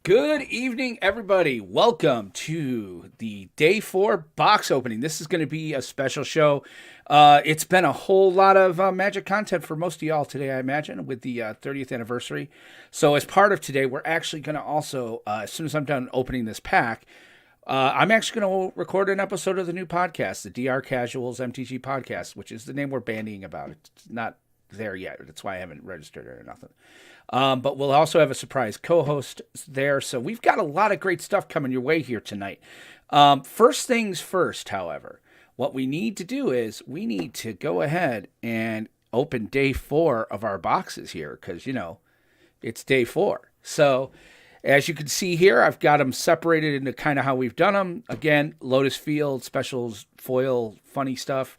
Good evening, everybody. Welcome to the day 4 box opening. This is going to be a special show. It's been a whole lot of Magic content for most of y'all today, I imagine, with the 30th anniversary. So as part of today, we're actually going to also, as soon as I'm done opening this pack, I'm actually going to record an episode of the new podcast, the DR Casuals MTG podcast, which is the name we're bandying about. It's not there yet. That's why I haven't registered it or nothing. But we'll also have a surprise co-host there. So we've got a lot of great stuff coming your way here tonight. First things first, however, what we need to do is we need to go ahead and open day 4 of our boxes here because, you know, it's day 4. So as you can see here, I've got them separated into kind of how we've done them. Again, Lotus Field, specials, foil, funny stuff.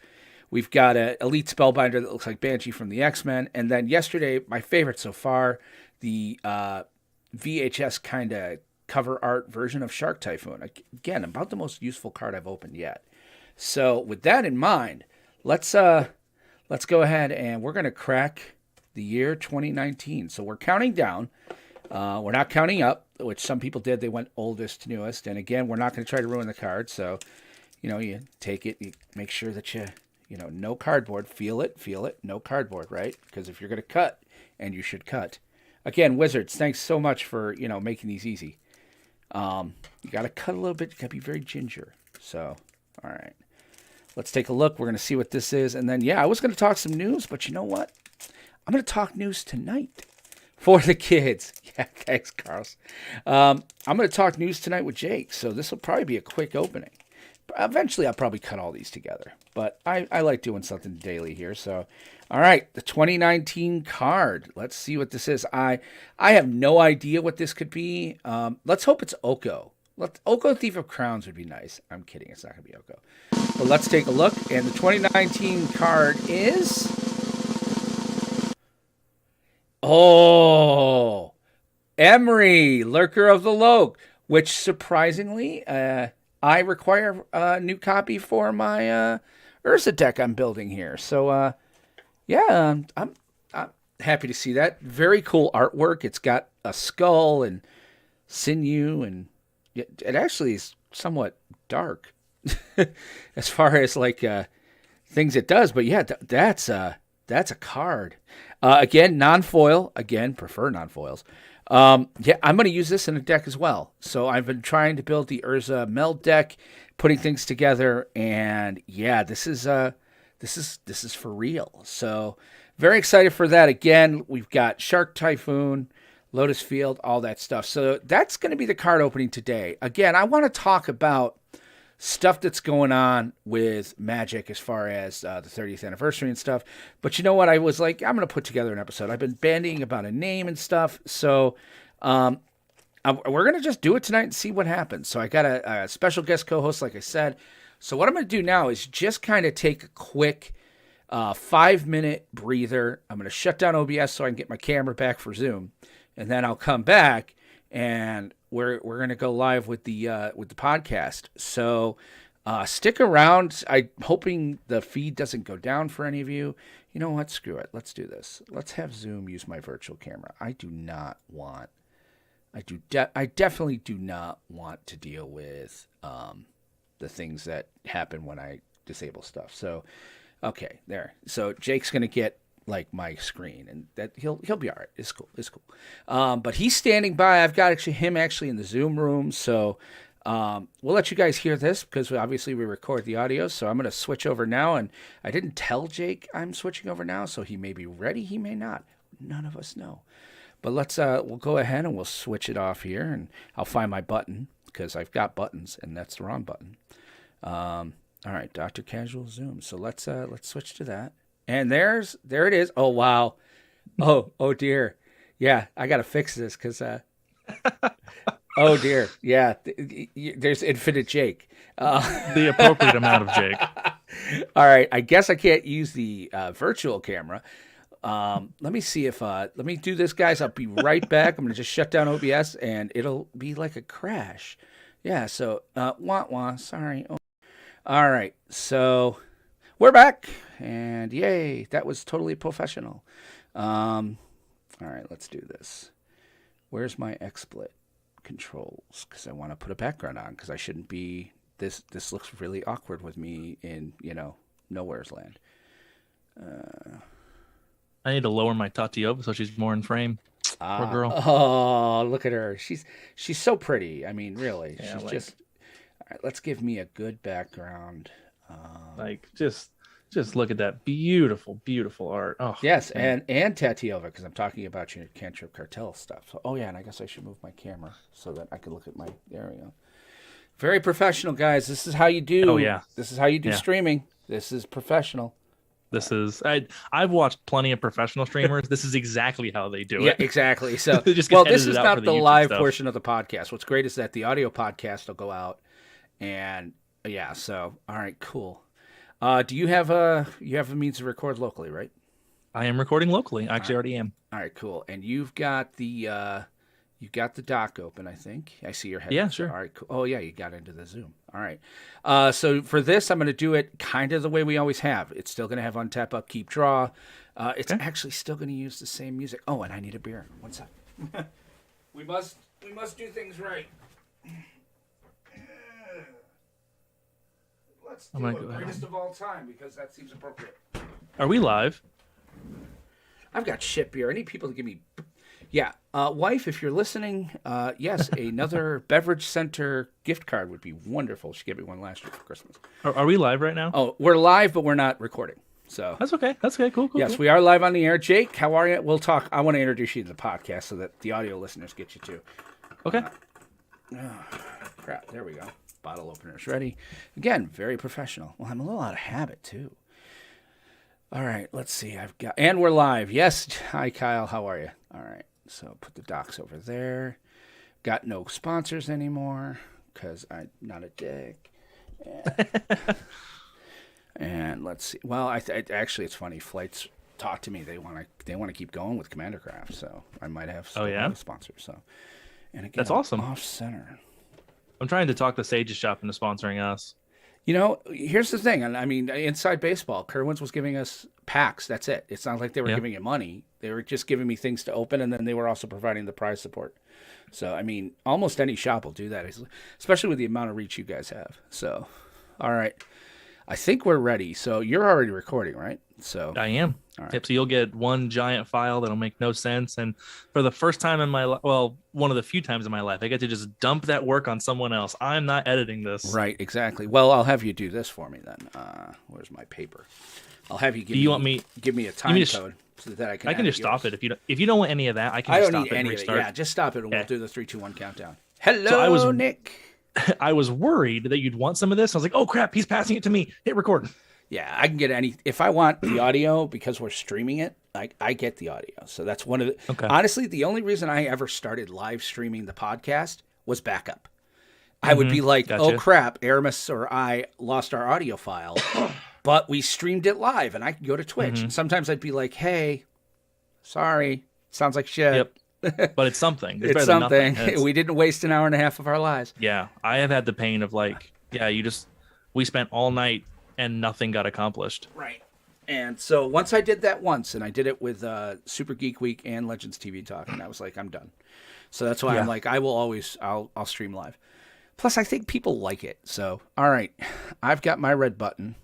We've got an Elite Spellbinder that looks like Banshee from the X-Men. And then yesterday, my favorite so far, the VHS kind of cover art version of Shark Typhoon. Again, about the most useful card I've opened yet. So with that in mind, let's go ahead and we're going to crack the year 2019. So we're counting down. We're not counting up, which some people did. They went oldest to newest. And again, we're not going to try to ruin the card. So, you know, you take it, you make sure that you know, no cardboard. Feel it, no cardboard, right? Because if you're going to cut, and you should cut. Again, Wizards, thanks so much for, you know, making these easy. You got to cut a little bit. You got to be very ginger. So, all right. Let's take a look. We're going to see what this is. And then, yeah, I was going to talk some news, but you know what? I'm going to talk news tonight for the kids. Yeah, thanks, Carlos. I'm going to talk news tonight with Jake, so this will probably be a quick opening. Eventually, I'll probably cut all these together. But I like doing something daily here. So, all right, the 2019 card. Let's see what this is. I have no idea what this could be. Let's hope it's Oko. Oko Thief of Crowns would be nice. I'm kidding. It's not going to be Oko. But let's take a look. And the 2019 card is... Oh! Emery, Lurker of the Loke. Which, surprisingly... I require a new copy for my Urza deck I'm building here. So, yeah, I'm happy to see that. Very cool artwork. It's got a skull and sinew, and it actually is somewhat dark as far as like things it does. But yeah, that's a card. Again, non-foil. Again, prefer non-foils. Yeah, I'm going to use this in a deck as well. So I've been trying to build the Urza Meld deck, putting things together, and yeah, this is for real. So very excited for that. Again, we've got Shark Typhoon, Lotus Field, all that stuff. So that's going to be the card opening today. Again, I want to talk about stuff that's going on with Magic as far as the 30th anniversary and stuff. But you know what? I was like, I'm going to put together an episode. I've been bandying about a name and stuff. So we're going to just do it tonight and see what happens. So I got a special guest co-host, like I said. So what I'm going to do now is just kind of take a quick 5-minute breather. I'm going to shut down OBS so I can get my camera back for Zoom. And then I'll come back and we're going to go live with the podcast. So stick around. I'm hoping the feed doesn't go down for any of you. You know what? Screw it. Let's do this. Let's have Zoom use my virtual camera. I definitely do not want to deal with the things that happen when I disable stuff. So, okay, there. So Jake's going to get like my screen, and that he'll be all right. It's cool. But he's standing by. I've got him in the Zoom room. So we'll let you guys hear this because obviously we record the audio. So I'm going to switch over now, and I didn't tell Jake I'm switching over now, so he may be ready. He may not. None of us know. But we'll go ahead and we'll switch it off here, and I'll find my button because I've got buttons, and that's the wrong button. All right, Dr. Casual Zoom. So let's switch to that. And there it is. Oh, wow. Oh dear. Yeah, I got to fix this because, oh dear. Yeah, there's infinite Jake. The appropriate amount of Jake. All right, I guess I can't use the virtual camera. Let me see if, let me do this, guys. I'll be right back. I'm going to just shut down OBS and it'll be like a crash. Yeah, so, sorry. Oh. All right, so we're back, and yay, that was totally professional. All right, let's do this. Where's my XSplit controls? Because I want to put a background on, because I shouldn't be, this looks really awkward with me in, nowhere's land. I need to lower my Tatiova so she's more in frame. Poor girl. Oh, look at her. She's so pretty. I mean, really. Yeah, she's just... All right, let's give me a good background. Just look at that beautiful, beautiful art. Oh, yes, man. and Tatiova, because I'm talking about your Cantrip Cartel stuff. So, and I guess I should move my camera so that I can look at my... There we go. Very professional, guys. This is how you do... Oh, yeah. This is how you do streaming. This is professional. I've watched plenty of professional streamers. This is exactly how they do it. Yeah, exactly. So, this is not the live portion of the podcast. What's great is that the audio podcast will go out, and yeah. So, all right, cool. Do you have a means to record locally, right? I am recording locally. I actually already am. All right, cool. And you've got the dock open, I think. I see your head. Yeah, sure. All right, cool. Oh, yeah, you got into the Zoom. All right. So for this, I'm going to do it kind of the way we always have. It's still going to have untap, upkeep, draw. It's actually still going to use the same music. Oh, and I need a beer. One sec. we must do things right. Let's do it greatest of all time because that seems appropriate. Are we live? I've got shit beer. I need people to give me... Yeah. Wife, if you're listening, yes, another Beverage Center gift card would be wonderful. She gave me one last year for Christmas. Are we live right now? Oh, we're live, but we're not recording. So That's okay. Cool. Yes, cool. We are live on the air. Jake, how are you? We'll talk. I want to introduce you to the podcast so that the audio listeners get you too. Okay. Crap. There we go. Bottle opener's ready. Again, very professional. Well, I'm a little out of habit too. All right, let's see. And we're live. Yes. Hi, Kyle. How are you? All right. So put the docs over there. Got no sponsors anymore because I'm not a dick. And let's see. Well, actually, it's funny. Flights talk to me. They want to keep going with Commander Craft, so I might have sponsors. So, and again, that's awesome. Off center. I'm trying to talk the Sages Shop into sponsoring us. Here's the thing. And I mean, inside baseball, Kerwin's was giving us packs. That's it. It's not like they were giving you money. They were just giving me things to open, and then they were also providing the prize support. So, I mean, almost any shop will do that, especially with the amount of reach you guys have. So, all right. I think we're ready. So, you're already recording, right? So I am. All right. Yep. So you'll get one giant file that'll make no sense. And for the first time in my life, well, one of the few times in my life, I get to just dump that work on someone else. I'm not editing this. Right, exactly. Well, I'll have you do this for me then. Where's my paper? I'll have you give me a time code so that I can. I can just stop it if you don't want any of that. I can. I just don't stop need it any and of it. restart. Yeah, just stop it and we'll do the 3, 2, 1 countdown. Hello, So Nick. I was worried that you'd want some of this. I was like, oh crap, he's passing it to me. Hit record. Yeah, I can get any. If I want the audio because we're streaming it, I get the audio. So that's one of the. Okay. Honestly, the only reason I ever started live streaming the podcast was backup. I would be like, Gotcha. oh crap, Aramis or I lost our audio file, but we streamed it live, and I could go to Twitch. And sometimes I'd be like, hey, sorry, sounds like shit. Yep. But it's something. It's better than something. nothing. We didn't waste an hour and a half of our lives. Yeah, I have had the pain of like, we spent all night and nothing got accomplished. Right. And so once I did that once, and I did it with Super Geek Week and Legends TV Talk, and I was like, I'm done. So that's why I'm like, I'll stream live. Plus, I think people like it. So, all right, I've got my red button.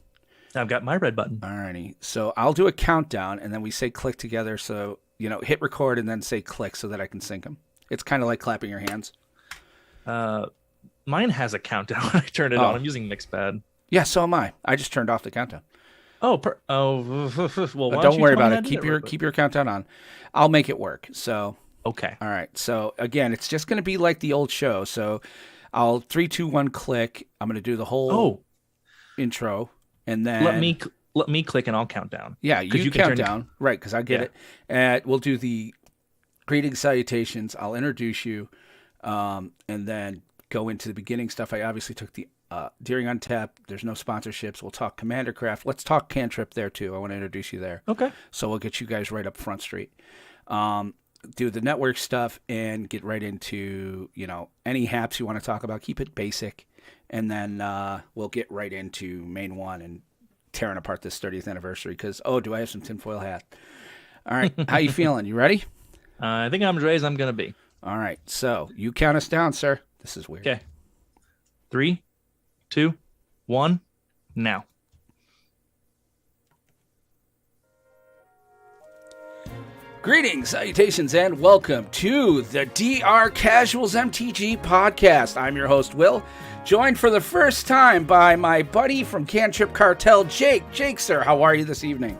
I've got my red button. All righty. So I'll do a countdown, and then we say click together. So, hit record and then say click so that I can sync them. It's kind of like clapping your hands. Mine has a countdown when I turn it on. I'm using Mixpad. Yeah, so am I. I just turned off the countdown. Oh, well, why don't worry you tell about me it. how to do Keep your countdown on. I'll make it work. So, okay. All right. So again, it's just going to be like the old show. So I'll 3, 2, 1, click. I'm going to do the whole intro, and then let me click and I'll count down. Yeah, you count down, right? Because I get it. And we'll do the greeting salutations. I'll introduce you, and then go into the beginning stuff. I obviously took the during Untap. There's no sponsorships. We'll talk Commander Craft. Let's talk Cantrip there too. I want to introduce you there. Okay. So we'll get you guys right up Front Street. Do the network stuff and get right into, any haps you want to talk about. Keep it basic. And then we'll get right into main one and tearing apart this 30th anniversary because, do I have some tinfoil hat? All right. How you feeling? You ready? I think I'm as ready as I'm going to be. All right. So you count us down, sir. This is weird. Okay. 3, 2, 1, now. Greetings, salutations, and welcome to the DR Casuals MTG podcast. I'm your host, Will, joined for the first time by my buddy from Cantrip Cartel, Jake. Jake, sir, how are you this evening?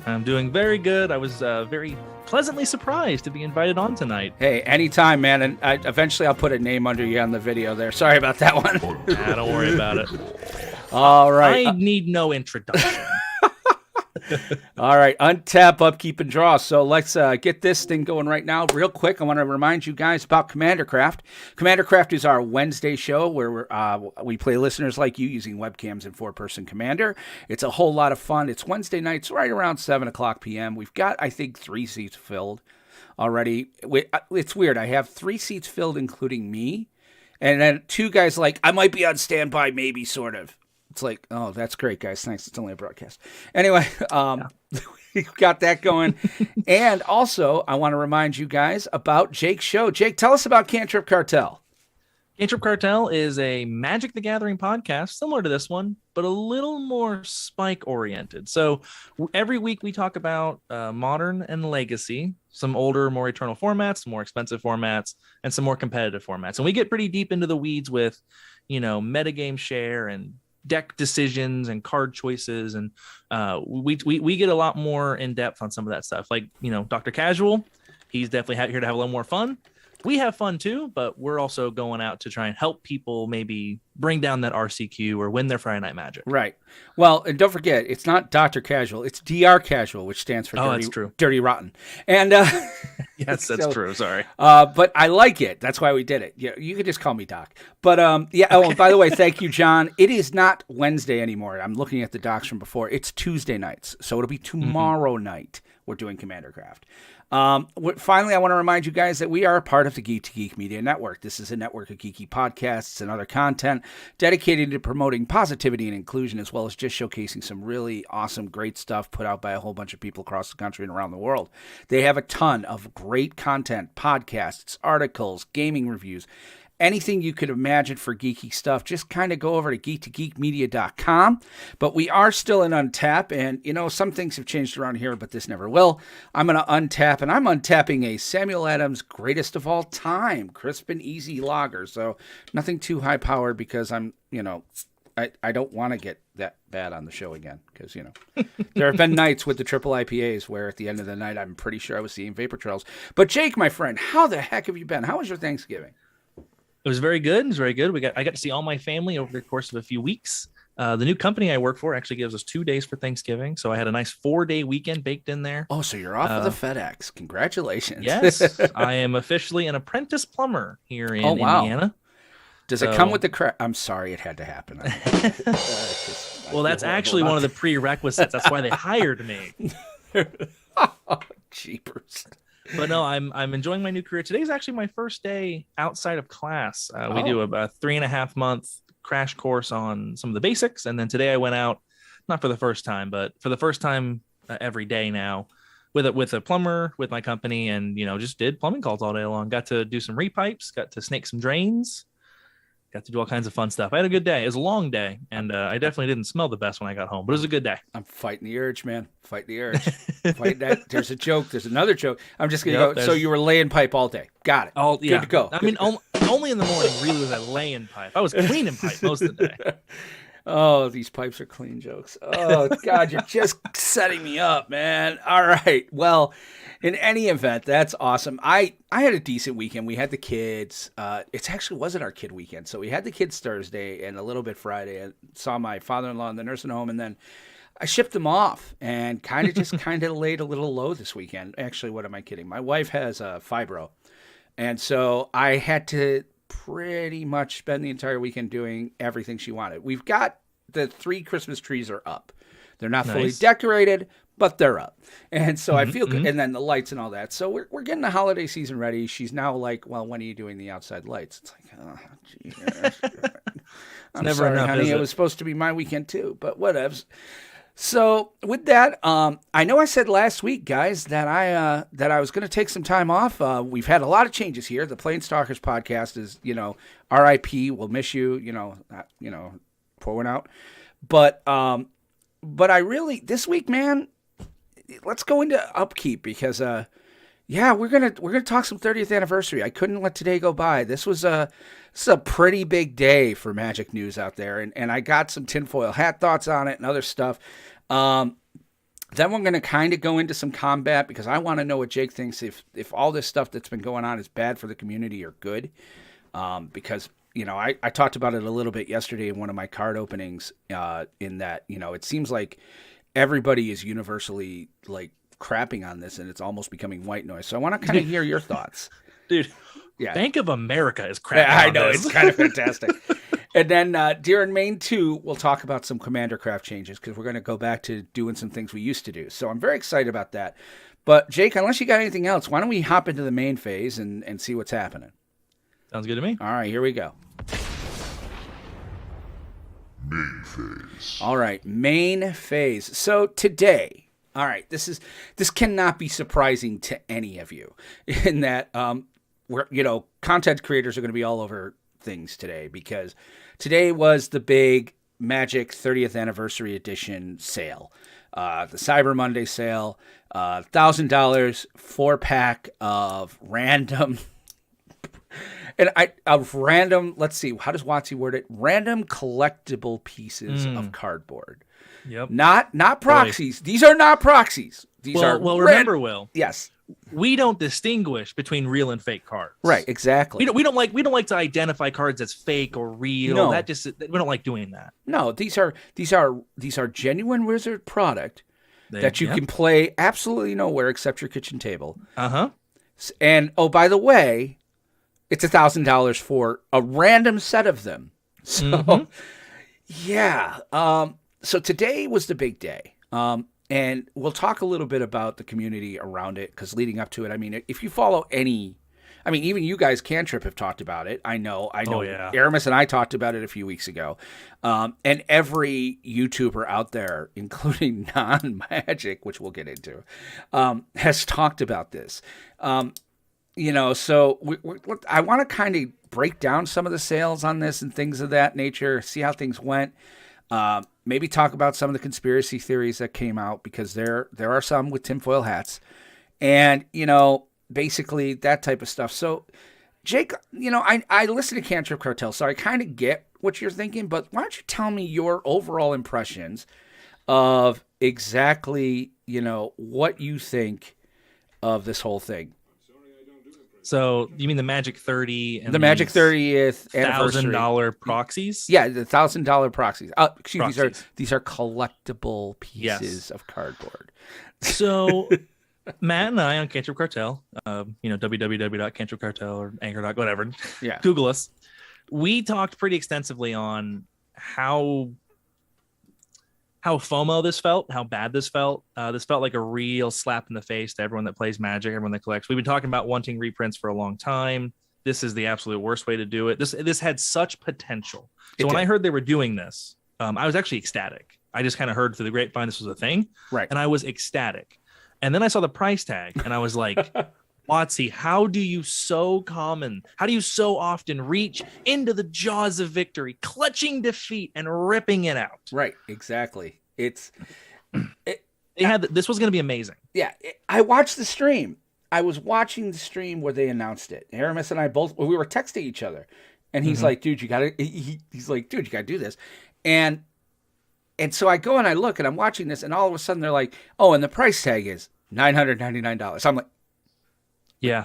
I'm doing very good. I was very pleasantly surprised to be invited on tonight. Hey, anytime, man. And eventually I'll put a name under you on the video there. Sorry about that one. Don't worry about it. All right. I need no introduction. All right, untap, upkeep, and draw. So let's get this thing going right now. Real quick, I want to remind you guys about Commander Craft. Commander Craft is our Wednesday show where we play listeners like you using webcams and 4-person Commander. It's a whole lot of fun. It's Wednesday nights right around 7 o'clock p.m. We've got, I think, 3 seats filled already. It's weird. I have 3 seats filled, including me, and then 2 guys like, I might be on standby, maybe, sort of. It's like, oh, that's great, guys. Thanks. It's only a broadcast. Anyway, we got that going. And also, I want to remind you guys about Jake's show. Jake, tell us about Cantrip Cartel. Cantrip Cartel is a Magic the Gathering podcast, similar to this one, but a little more spike-oriented. So every week we talk about Modern and Legacy, some older, more eternal formats, some more expensive formats, and some more competitive formats. And we get pretty deep into the weeds with, metagame share and deck decisions and card choices, and we get a lot more in depth on some of that stuff. Like Dr. Casual, he's definitely here to have a little more fun. We have fun too, but we're also going out to try and help people maybe bring down that RCQ or win their Friday Night Magic. Right. Well, and don't forget, it's not Dr. Casual, it's DR Casual, which stands for Dirty Rotten. And yes, that's true. Sorry. But I like it. That's why we did it. Yeah, you could just call me Doc. But yeah. Oh, and by the way, thank you, John. It is not Wednesday anymore. I'm looking at the docs from before. It's Tuesday nights, so it'll be tomorrow night. We're doing Commander Craft. Finally, I want to remind you guys that we are a part of the Geek to Geek Media Network. This is a network of geeky podcasts and other content dedicated to promoting positivity and inclusion, as well as just showcasing some really awesome, great stuff put out by a whole bunch of people across the country and around the world. They have a ton of great content, podcasts, articles, gaming reviews, anything you could imagine for geeky stuff, just kind of go over to geek2geekmedia.com. But we are still in Untap, and, some things have changed around here, but this never will. I'm going to untap, and I'm untapping a Samuel Adams greatest of all time, crisp and easy lager. So nothing too high powered because I'm, I don't want to get that bad on the show again because, there have been nights with the triple IPAs where at the end of the night, I'm pretty sure I was seeing vapor trails. But Jake, my friend, how the heck have you been? How was your Thanksgiving? It was very good. It was very good. I got to see all my family over the course of a few weeks. The new company I work for actually gives us 2 days for Thanksgiving. So I had a nice 4-day weekend baked in there. Oh, so you're off of the FedEx. Congratulations. Yes. I am officially an apprentice plumber here in Indiana. Does it come with the I'm sorry, it had to happen. Well, that's actually one of the prerequisites. That's why they hired me. Oh, jeepers. But no, I'm enjoying my new career. Today's actually my first day outside of class. We do a 3.5 month crash course on some of the basics. And then today I went out, not for the first time, but for the first time every day now with a plumber with my company and, just did plumbing calls all day long. Got to do some repipes, got to snake some drains. Got to do all kinds of fun stuff. I had a good day. It was a long day, and I definitely didn't smell the best when I got home, but it was a good day. I'm fighting the urge, man. Fighting the urge. Fighting that. There's a joke. There's another joke. I'm just going to go. So you were laying pipe all day. Got it. Good to go. I mean, only in the morning really was I laying pipe. I was cleaning pipe most of the day. Oh, these pipes are clean jokes. Oh, God, you're just setting me up, man. All right. Well, in any event, that's awesome. I had a decent weekend. We had the kids. It actually wasn't our kid weekend. So we had the kids Thursday and a little bit Friday. I saw my father-in-law in the nursing home, and then I shipped them off and kind of laid a little low this weekend. Actually, what am I kidding? My wife has fibro. And so I had to pretty much spend the entire weekend doing everything she wanted. We've got the 3 Christmas trees are up. They're not fully decorated, but they're up. And so I feel good. And then the lights and all that. So we're getting the holiday season ready. She's now like, well, when are you doing the outside lights? It's like, oh, geez. I'm never sorry, enough, honey. It was supposed to be my weekend too, but whatevs. So with that, I know I said last week, guys, that I was going to take some time off. We've had a lot of changes here. The Planestalkers podcast is, R.I.P. We'll miss you. Pour one out. But I really this week, man, let's go into upkeep because we're gonna talk some 30th anniversary. I couldn't let today go by. This is a pretty big day for Magic news out there, and I got some tinfoil hat thoughts on it and other stuff. Then we're going to kind of go into some combat because I want to know what Jake thinks if all this stuff that's been going on is bad for the community or good. Because, I talked about it a little bit yesterday in one of my card openings in that, it seems like everybody is universally like crapping on this and it's almost becoming white noise. So I want to kind of hear your thoughts. Dude, yeah. Bank of America is crapping I on know, this. It's kind of fantastic. And then during Main 2, we'll talk about some Commander Craft changes because we're going to go back to doing some things we used to do. So I'm very excited about that. But Jake, unless you got anything else, why don't we hop into the main phase and see what's happening? Sounds good to me. All right, here we go. Main phase. All right, main phase. So today, all right, this cannot be surprising to any of you in that content creators are going to be all over things today because today was the big Magic 30th Anniversary Edition sale. The Cyber Monday sale, $1,000 4-pack of random let's see, how does WotC word it? Random collectible pieces of cardboard. Yep. Not proxies. Boy. These are not proxies. These are remember, Will. Yes. We don't distinguish between real and fake cards. Right, exactly. We don't like to identify cards as fake or real. No. We don't like doing that. No, these are genuine Wizard product that you can play absolutely nowhere except your kitchen table. Uh-huh. And oh, by the way, it's $1,000 for a random set of them. So yeah. So today was the big day. And we'll talk a little bit about the community around it because leading up to it, I mean, if you follow even you guys, Cantrip, have talked about it. I know. Oh, yeah. Aramis and I talked about it a few weeks ago. And every YouTuber out there, including non-Magic, which we'll get into, has talked about this. So I want to kind of break down some of the sales on this and things of that nature, see how things went. Maybe talk about some of the conspiracy theories that came out, because there are some with tinfoil hats, and basically that type of stuff. So, Jake, I listen to Cantrip Cartel, so I kind of get what you're thinking, but why don't you tell me your overall impressions of exactly, what you think of this whole thing? So you mean the Magic 30 and the Magic 30th anniversary $1,000 proxies? Yeah, the $1,000 proxies. Excuse me, Proxies. these are collectible pieces of cardboard. So Matt and I on Cantrip Cartel, www.cantripcartel or anchor. Whatever. Yeah. Google us. We talked pretty extensively on how FOMO this felt, how bad this felt. This felt like a real slap in the face to everyone that plays Magic, everyone that collects. We've been talking about wanting reprints for a long time. This is the absolute worst way to do it. This had such potential. So when I heard they were doing this, I was actually ecstatic. I just kind of heard through the grapevine this was a thing, right? And I was ecstatic. And then I saw the price tag, and I was like, WotC, how do you so often reach into the jaws of victory, clutching defeat and ripping it out? Right, exactly. This was going to be amazing. Yeah, I watched the stream. I was watching the stream where they announced it. Aramis and I we were texting each other, and he's like, "Dude, you gotta." He's like, "Dude, you gotta do this," and so I go and I look, and I'm watching this, and all of a sudden they're like, "Oh, and the price tag is $999." I'm like, yeah,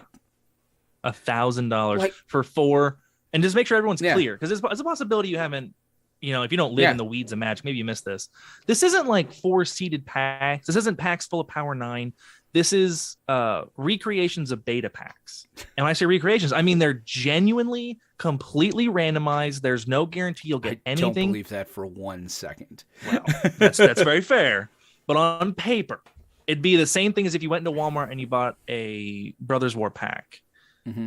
$1,000 for 4, and just make sure everyone's clear, because it's a possibility you haven't, if you don't live in the weeds of Magic, maybe you missed this. This isn't like 4 seeded packs. This isn't packs full of Power 9. This is recreations of beta packs. And when I say recreations, I mean they're genuinely completely randomized. There's no guarantee you'll get anything. I don't believe that for 1 second. Well, that's very fair. But on paper, it'd be the same thing as if you went into Walmart and you bought a Brothers War pack.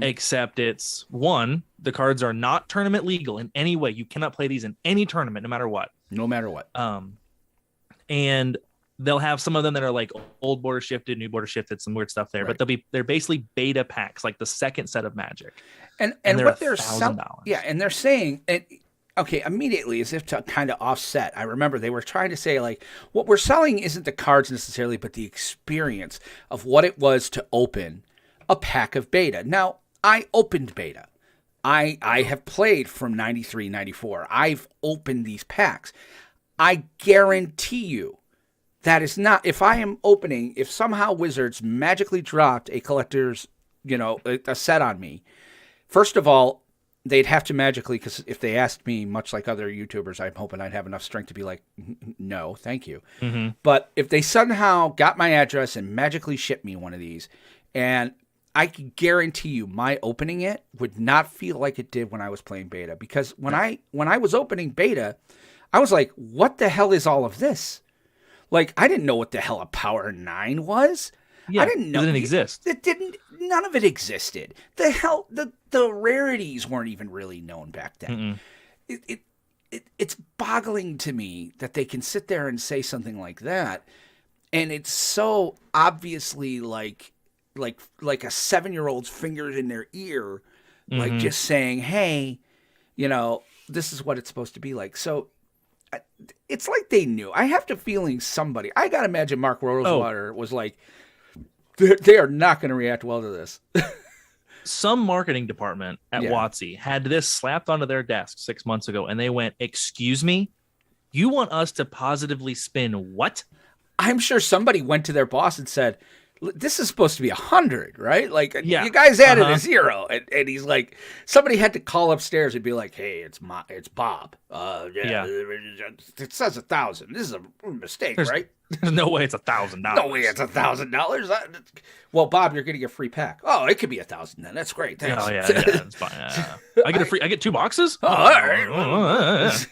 Except it's, one, the cards are not tournament legal in any way. You cannot play these in any tournament, no matter what. No matter what. And they'll have some of them that are like old border shifted, new border shifted, some weird stuff there. Right. But they're basically beta packs, like the second set of Magic. And what they're and they're saying, okay, immediately, as if to kind of offset. I remember they were trying to say, like, what we're selling isn't the cards necessarily, but the experience of what it was to open a pack of beta. Now, I opened beta. I have played from 93, 94. I've opened these packs. I guarantee you that is not, if somehow Wizards magically dropped a collector's, a set on me, first of all, they'd have to magically, because if they asked me, much like other YouTubers, I'm hoping I'd have enough strength to be like, no, thank you. But if they somehow got my address and magically shipped me one of these, and I can guarantee you my opening it would not feel like it did when I was playing beta. Because when I was opening beta, I was like, what the hell is all of this? Like, I didn't know what the hell a Power 9 was. Yeah, I didn't know. It didn't exist. None of it existed. The rarities weren't even really known back then. It's boggling to me that they can sit there and say something like that. And it's so obviously like a 7-year-old's fingers in their ear, like just saying, hey, this is what it's supposed to be like. So it's like they knew. I have to feeling somebody, I got to imagine Mark Rosewater was like, they are not going to react well to this. Some marketing department at WotC had this slapped onto their desk 6 months ago, and they went, excuse me, you want us to positively spin what? I'm sure somebody went to their boss and said, this is supposed to be 100, right? Like, yeah. You guys added a 0. And he's like, somebody had to call upstairs and be like, hey, it's Bob. It says 1,000. This is a mistake, right? There's no way it's $1,000. No way it's $1,000. Well, Bob, you're getting a free pack. Oh, it could be 1,000 then. That's great. Thanks. Oh, yeah, it's fine. I get 2 boxes? Oh, all right.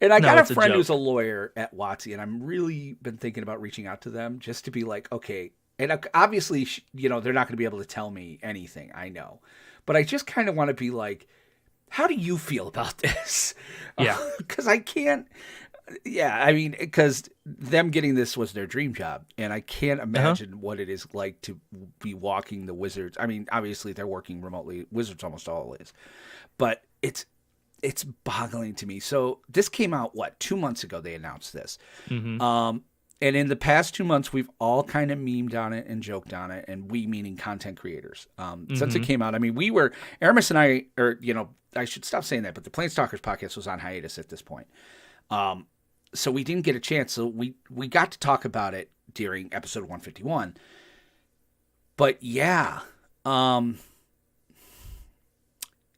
And I got a friend who's a lawyer at WotC, and I'm really been thinking about reaching out to them just to be like, okay. And obviously, they're not going to be able to tell me anything. I know. But I just kind of want to be like, how do you feel about this? Yeah. Because I can't. Yeah, I mean, because them getting this was their dream job, and I can't imagine what it is like to be walking the Wizards. I mean, obviously they're working remotely, Wizards almost always, but it's boggling to me. So this came out 2 months ago? They announced this, Mm-hmm. and in the past 2 months, we've all kind of memed on it and joked on it, and we meaning content creators. Since it came out, I mean, we were Aramis and I, or I should stop saying that, but the Planestalkers podcast was on hiatus at this point. So we didn't get a chance. So we got to talk about it during episode 151. But yeah,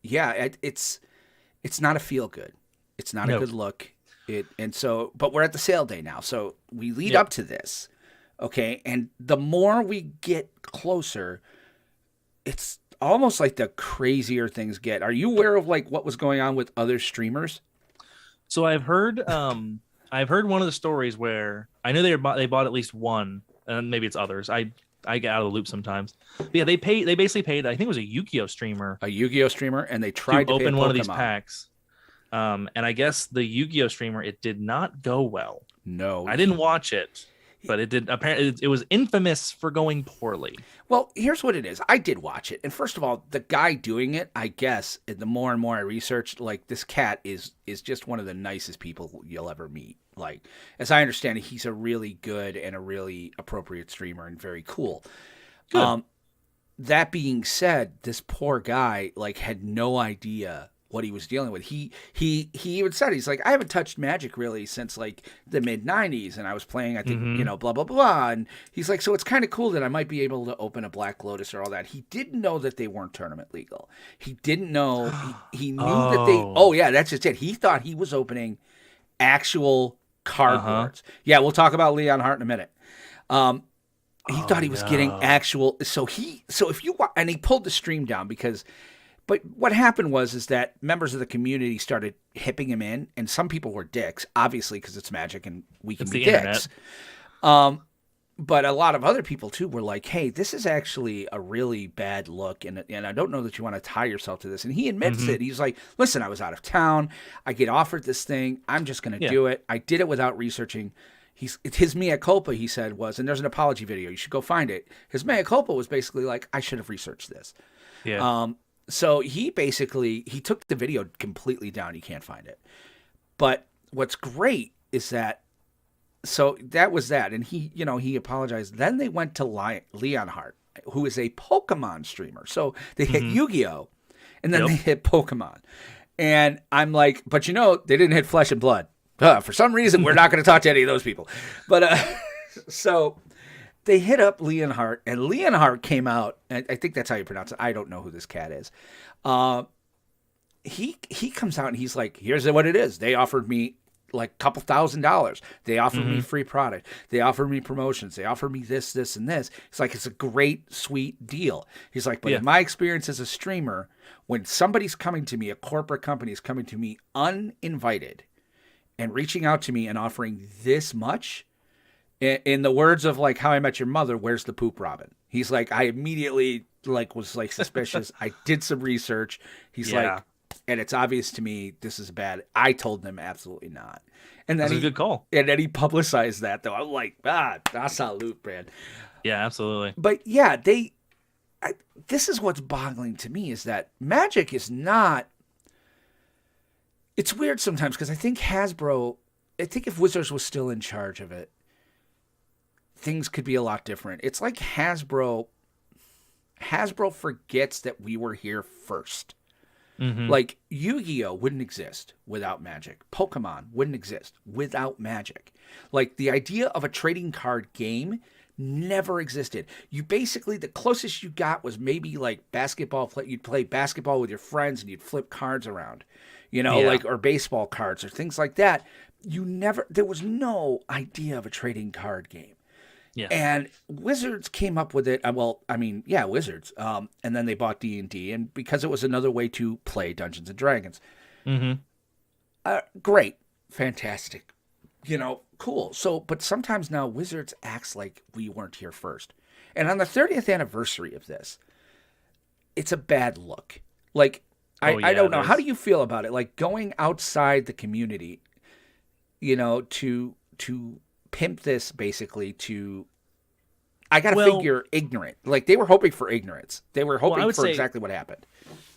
it's not a feel good. It's not a good look. But we're at the sale day now. So we lead up to this. Okay. And the more we get closer, it's almost like the crazier things get. Are you aware of like what was going on with other streamers? So I've heard one of the stories where I know they bought at least one, and maybe it's others. I get out of the loop sometimes. But yeah, they basically paid, I think it was a Yu-Gi-Oh streamer, and they tried to open pay one of these packs. And I guess the Yu-Gi-Oh streamer, it did not go well. No, I didn't watch it, but it did. Apparently, it was infamous for going poorly. Well, here's what it is. I did watch it, and first of all, the guy doing it, I guess, the more and more I researched, like this cat is just one of the nicest people you'll ever meet. Like, as I understand it, he's a really good and a really appropriate streamer and very cool. Good. That being said, this poor guy like had no idea what he was dealing with. He even said, he's like, I haven't touched Magic really since like the mid 90s, and I was playing, I think, blah blah blah, and he's like, so it's kind of cool that I might be able to open a Black Lotus or all that. He didn't know that they weren't tournament legal. He didn't know. He knew that they. Oh yeah, that's just it. He thought he was opening actual cardboards. Yeah, we'll talk about Leon Hart in a minute. He thought he was getting actual. So if you and he pulled the stream down because. But what happened is that members of the community started hipping him in, and some people were dicks, obviously, because it's Magic and we can be dicks. But a lot of other people, too, were like, hey, this is actually a really bad look, and I don't know that you want to tie yourself to this. And he admits it. He's like, listen, I was out of town. I get offered this thing. I'm just going to do it. I did it without researching. His mea culpa, he said, was, and there's an apology video. You should go find it. His mea culpa was basically like, I should have researched this. Yeah. So he took the video completely down. You can't find it. But what's great is that, so that was that. And he apologized. Then they went to Leon Hart, who is a Pokemon streamer. So they hit Yu-Gi-Oh! And then they hit Pokemon. And I'm like, but they didn't hit Flesh and Blood. For some reason, we're not going to talk to any of those people. But so they hit up Leonhardt, and Leonhardt came out, and I think that's how you pronounce it. I don't know who this cat is. He comes out and he's like, here's what it is. They offered me like a couple $1,000s. They offered me free product. They offered me promotions. They offered me this, this, and this. It's like, it's a great, sweet deal. He's like, but in my experience as a streamer, when somebody's coming to me, a corporate company is coming to me uninvited and reaching out to me and offering this much, in the words of like How I Met Your Mother, where's the poop, Robin? He's like, I immediately was suspicious. I did some research. He's like, and it's obvious to me this is bad. I told them absolutely not. And then That's a good call. And then he publicized that though. I'm like, that's salute, man. Yeah, absolutely. But yeah, this is what's boggling to me is that Magic is not. It's weird sometimes because I think if Wizards was still in charge of it, things could be a lot different. It's like Hasbro forgets that we were here first. Like Yu-Gi-Oh! Wouldn't exist without Magic. Pokemon wouldn't exist without Magic. Like the idea of a trading card game never existed. You basically, the closest you got was maybe like basketball. You'd play basketball with your friends and you'd flip cards around, or baseball cards or things like that. There was no idea of a trading card game. Yeah. And Wizards came up with it. Wizards. And then they bought D&D, and because it was another way to play Dungeons and Dragons. Great. Fantastic. Cool. So, but sometimes now Wizards acts like we weren't here first. And on the 30th anniversary of this, it's a bad look. Like, I don't know. How do you feel about it? Like going outside the community to pimp this basically to. I got to figure ignorant. Like they were hoping for ignorance. They were hoping for exactly what happened.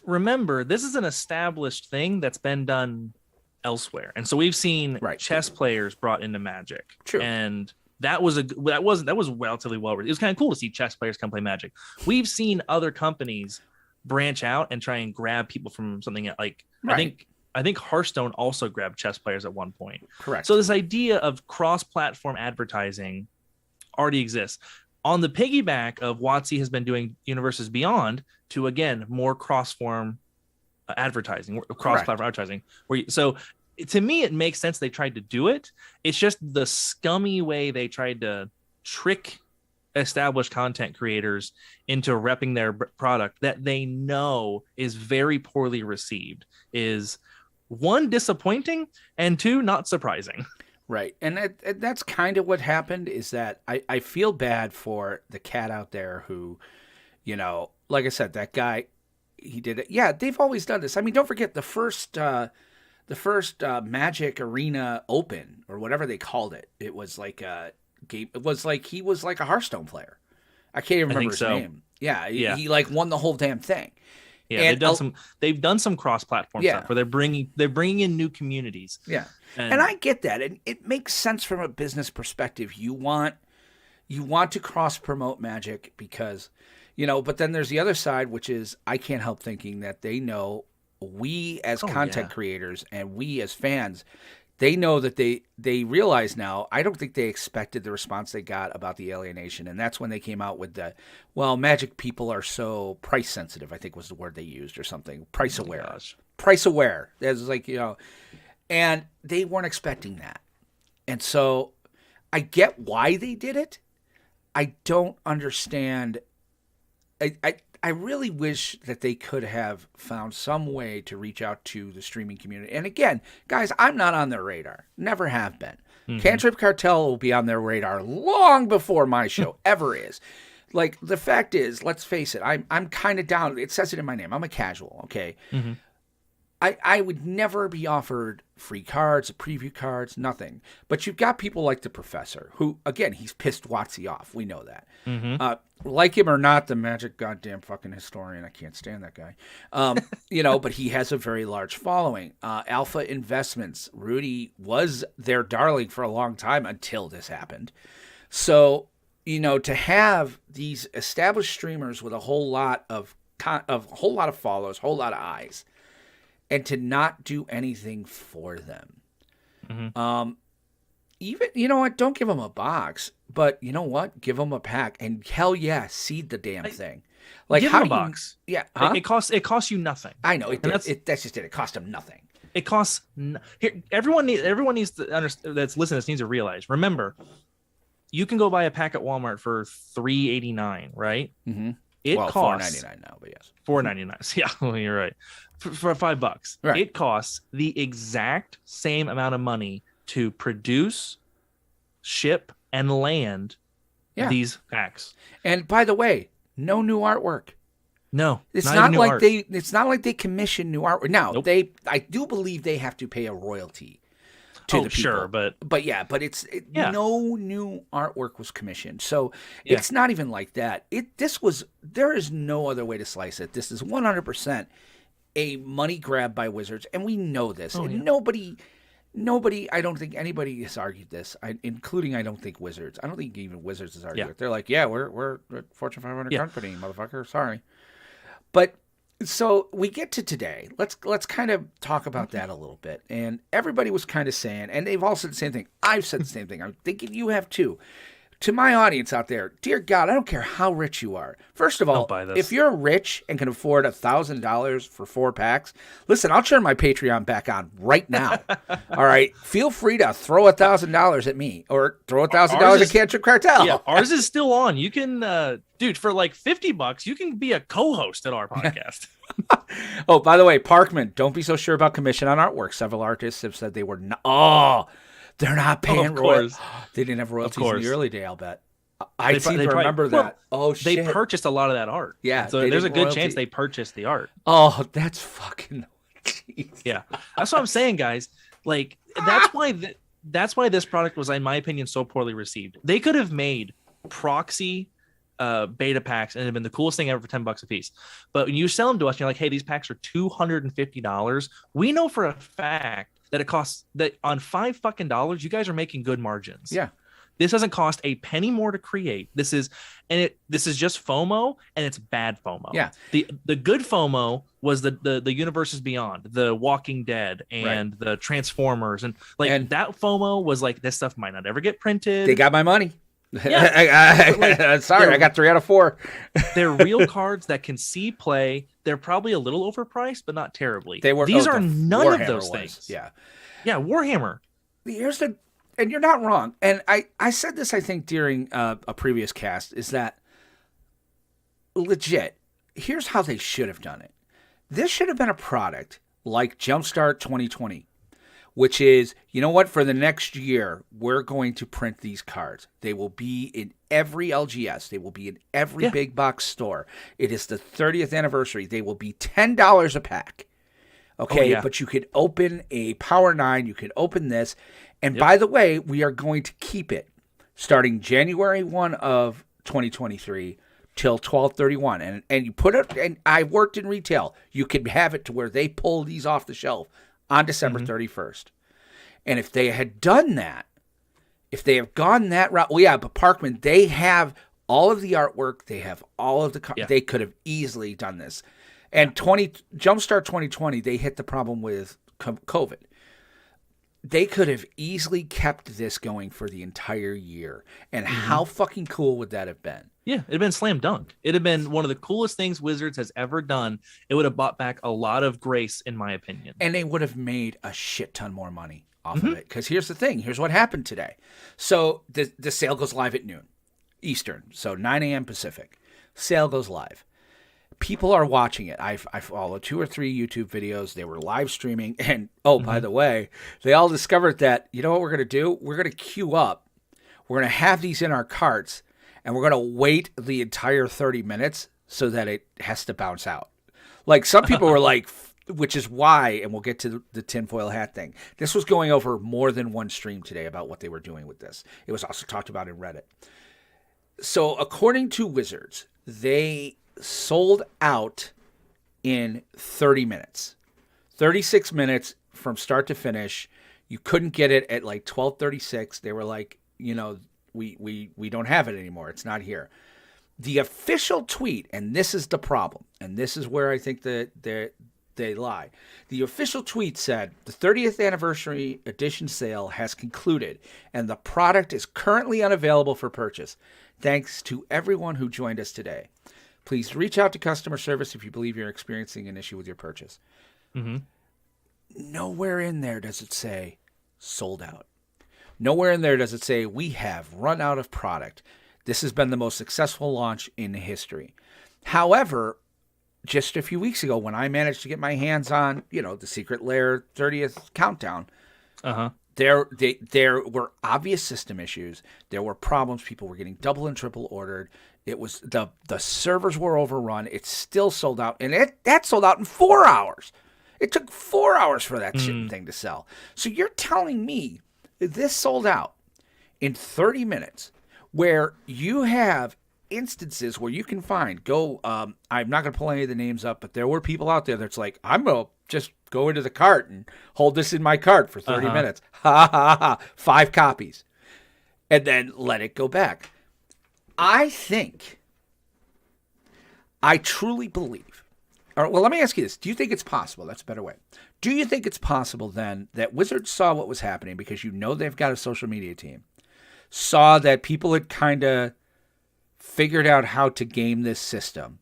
Remember, this is an established thing that's been done elsewhere, and so we've seen chess players brought into Magic. True. And that was relatively well. It was kind of cool to see chess players come play Magic. We've seen other companies branch out and try and grab people from something like I think Hearthstone also grabbed chess players at one point. Correct. So this idea of cross-platform advertising already exists. On the piggyback of WotC has been doing Universes Beyond to, again, more cross-form advertising, cross-platform advertising. So to me, it makes sense they tried to do it. It's just the scummy way they tried to trick established content creators into repping their product that they know is very poorly received is, one, disappointing, and two, not surprising. Right. And that's kind of what happened is that I feel bad for the cat out there who, like I said, that guy, he did it. Yeah, they've always done this. I mean, don't forget the first Magic Arena Open or whatever they called it. It was like a game. It was like he was like a Hearthstone player. I can't even remember his name. Yeah, he like won the whole damn thing. Yeah, and they've done some cross-platform stuff where they're bringing in new communities. Yeah, and I get that, and it makes sense from a business perspective. You want to cross-promote Magic because, but then there's the other side, which is I can't help thinking that they know we as content creators and we as fans, they know that they realize now, I don't think they expected the response they got about the alienation. And that's when they came out with Magic people are so price sensitive, I think was the word they used or something. Price aware. Gosh. Price aware. There's like, and they weren't expecting that. And so I get why they did it. I don't understand. I really wish that they could have found some way to reach out to the streaming community. And again, guys, I'm not on their radar. Never have been. Mm-hmm. Cantrip Cartel will be on their radar long before my show ever is. Like, the fact is, let's face it, I'm kind of down. It says it in my name. I'm a casual, okay? Mm-hmm. I would never be offered free cards, preview cards, nothing. But you've got people like the Professor, who, again, he's pissed WotC off. We know that. Mm-hmm. Like him or not, the Magic goddamn fucking historian, I can't stand that guy. But he has a very large following. Alpha Investments, Rudy was their darling for a long time until this happened. So, to have these established streamers with a whole lot of followers, whole lot of eyes, and to not do anything for them. Mm-hmm. Even, what? Don't give them a box, but you know what? Give them a pack, and hell yeah, seed the damn thing. Like, give them a box. Yeah, huh? It costs you nothing. I know that's just it. It cost them nothing. It costs here. Everyone needs to understand. That's listening. This needs to realize. Remember, you can go buy a pack at Walmart for $3.89, right? Mm-hmm. It costs $4.99 now, but yes, $4.99. Yeah, well, you're right. For $5, right. It costs the exact same amount of money to produce, ship, and land these packs. And by the way, no new artwork. No, it's not like they commission new artwork. Now, nope. I do believe they have to pay a royalty to the people. Sure, but no new artwork was commissioned. So it's not even like that. There is no other way to slice it. This is 100% a money grab by Wizards, and we know this. And nobody, I don't think anybody has argued this, including I don't think Wizards. I don't think even Wizards has argued it. They're like, we're a Fortune 500 company, motherfucker. Sorry. But so we get to today. Let's kind of talk about that a little bit. And everybody was kind of saying, and they've all said the same thing. I've said the same thing. I'm thinking you have too. To my audience out there, dear God, I don't care how rich you are. First of all, if you're rich and can afford $1,000 for 4 packs, listen, I'll turn my Patreon back on right now. All right, feel free to throw $1,000 at me or throw $1,000 at Cantrip Cartel. Yeah, ours is still on. You can, dude, for like $50, you can be a co-host at our podcast. Oh, by the way, Parkman, don't be so sure about commission on artwork. Several artists have said they were not. Oh. They're not paying royalties. They didn't have royalties in the early day, I'll bet. I seem to remember that. Oh, shit. They purchased a lot of that art. Yeah. So there's a good chance they purchased the art. Oh, that's fucking... Yeah. That's what I'm saying, guys. Like, that's why that's why this product was, in my opinion, so poorly received. They could have made proxy beta packs and it'd have been the coolest thing ever for $10 a piece. But when you sell them to us, you're like, hey, these packs are $250. We know for a fact that it costs that on $5 you guys are making good margins. Yeah. This doesn't cost a penny more to create. This is just FOMO, and it's bad FOMO. Yeah. The good FOMO was the Universes Beyond, the Walking Dead, and the Transformers, and that FOMO was like, this stuff might not ever get printed. They got my money. Yeah. Sorry, I got 3 out of 4. They're real cards that can see play. They're probably a little overpriced, but not terribly. These are none Warhammer of those things. Yeah. Yeah, Warhammer. And you're not wrong. And I said this, I think, during a previous cast, is that legit, here's how they should have done it. This should have been a product like Jumpstart 2020, which is, you know what, for the next year, we're going to print these cards. They will be in every LGS. They will be in every big box store. It is the 30th anniversary. They will be $10 a pack. Okay, but you could open a Power 9. You could open this. And by the way, we are going to keep it starting January 1 of 2023 till 12/31. And you put it, and I worked in retail. You could have it to where they pull these off the shelf on December 31st. And if they had done that, if they have gone that route, but Parkman, they have all of the artwork. They have all of the, they could have easily done this. And Jumpstart 2020, they hit the problem with COVID. They could have easily kept this going for the entire year. And how fucking cool would that have been? Yeah, it'd been slam dunk. It'd have been one of the coolest things Wizards has ever done. It would have bought back a lot of grace, in my opinion. And they would have made a shit ton more money off of it. Because here's the thing. Here's what happened today. So the sale goes live at noon Eastern. So 9 a.m. Pacific. Sale goes live. People are watching it. I follow 2 or 3 YouTube videos. They were live streaming. And, by the way, they all discovered that, you know what we're going to do? We're going to queue up. We're going to have these in our carts. And we're going to wait the entire 30 minutes so that it has to bounce out. Like, some people were like, which is why, and we'll get to the tinfoil hat thing. This was going over more than one stream today about what they were doing with this. It was also talked about in Reddit. So, according to Wizards, they sold out in 30 minutes. 36 minutes from start to finish. You couldn't get it at like 12:36. They were like, we don't have it anymore. It's not here. The official tweet, and this is the problem, and this is where I think that they lie. The official tweet said, the 30th anniversary edition sale has concluded, and the product is currently unavailable for purchase. Thanks to everyone who joined us today. Please reach out to customer service if you believe you're experiencing an issue with your purchase. Nowhere in there does it say sold out. Nowhere in there does it say we have run out of product. This has been the most successful launch in history. However, just a few weeks ago when I managed to get my hands on, the Secret Lair 30th countdown, there were obvious system issues. There were problems. People were getting double and triple ordered. It was the servers were overrun. It's still sold out, and that sold out in 4 hours. It took 4 hours for that shit thing to sell. So you're telling me this sold out in 30 minutes, where you have instances where you can find I'm not going to pull any of the names up, but there were people out there that's like, I'm going to just go into the cart and hold this in my cart for 30 minutes. Ha ha ha. 5 copies. And then let it go back. I truly believe. All right, well, let me ask you this. Do you think it's possible? That's a better way. Do you think it's possible then that Wizards saw what was happening, because they've got a social media team, saw that people had kind of figured out how to game this system,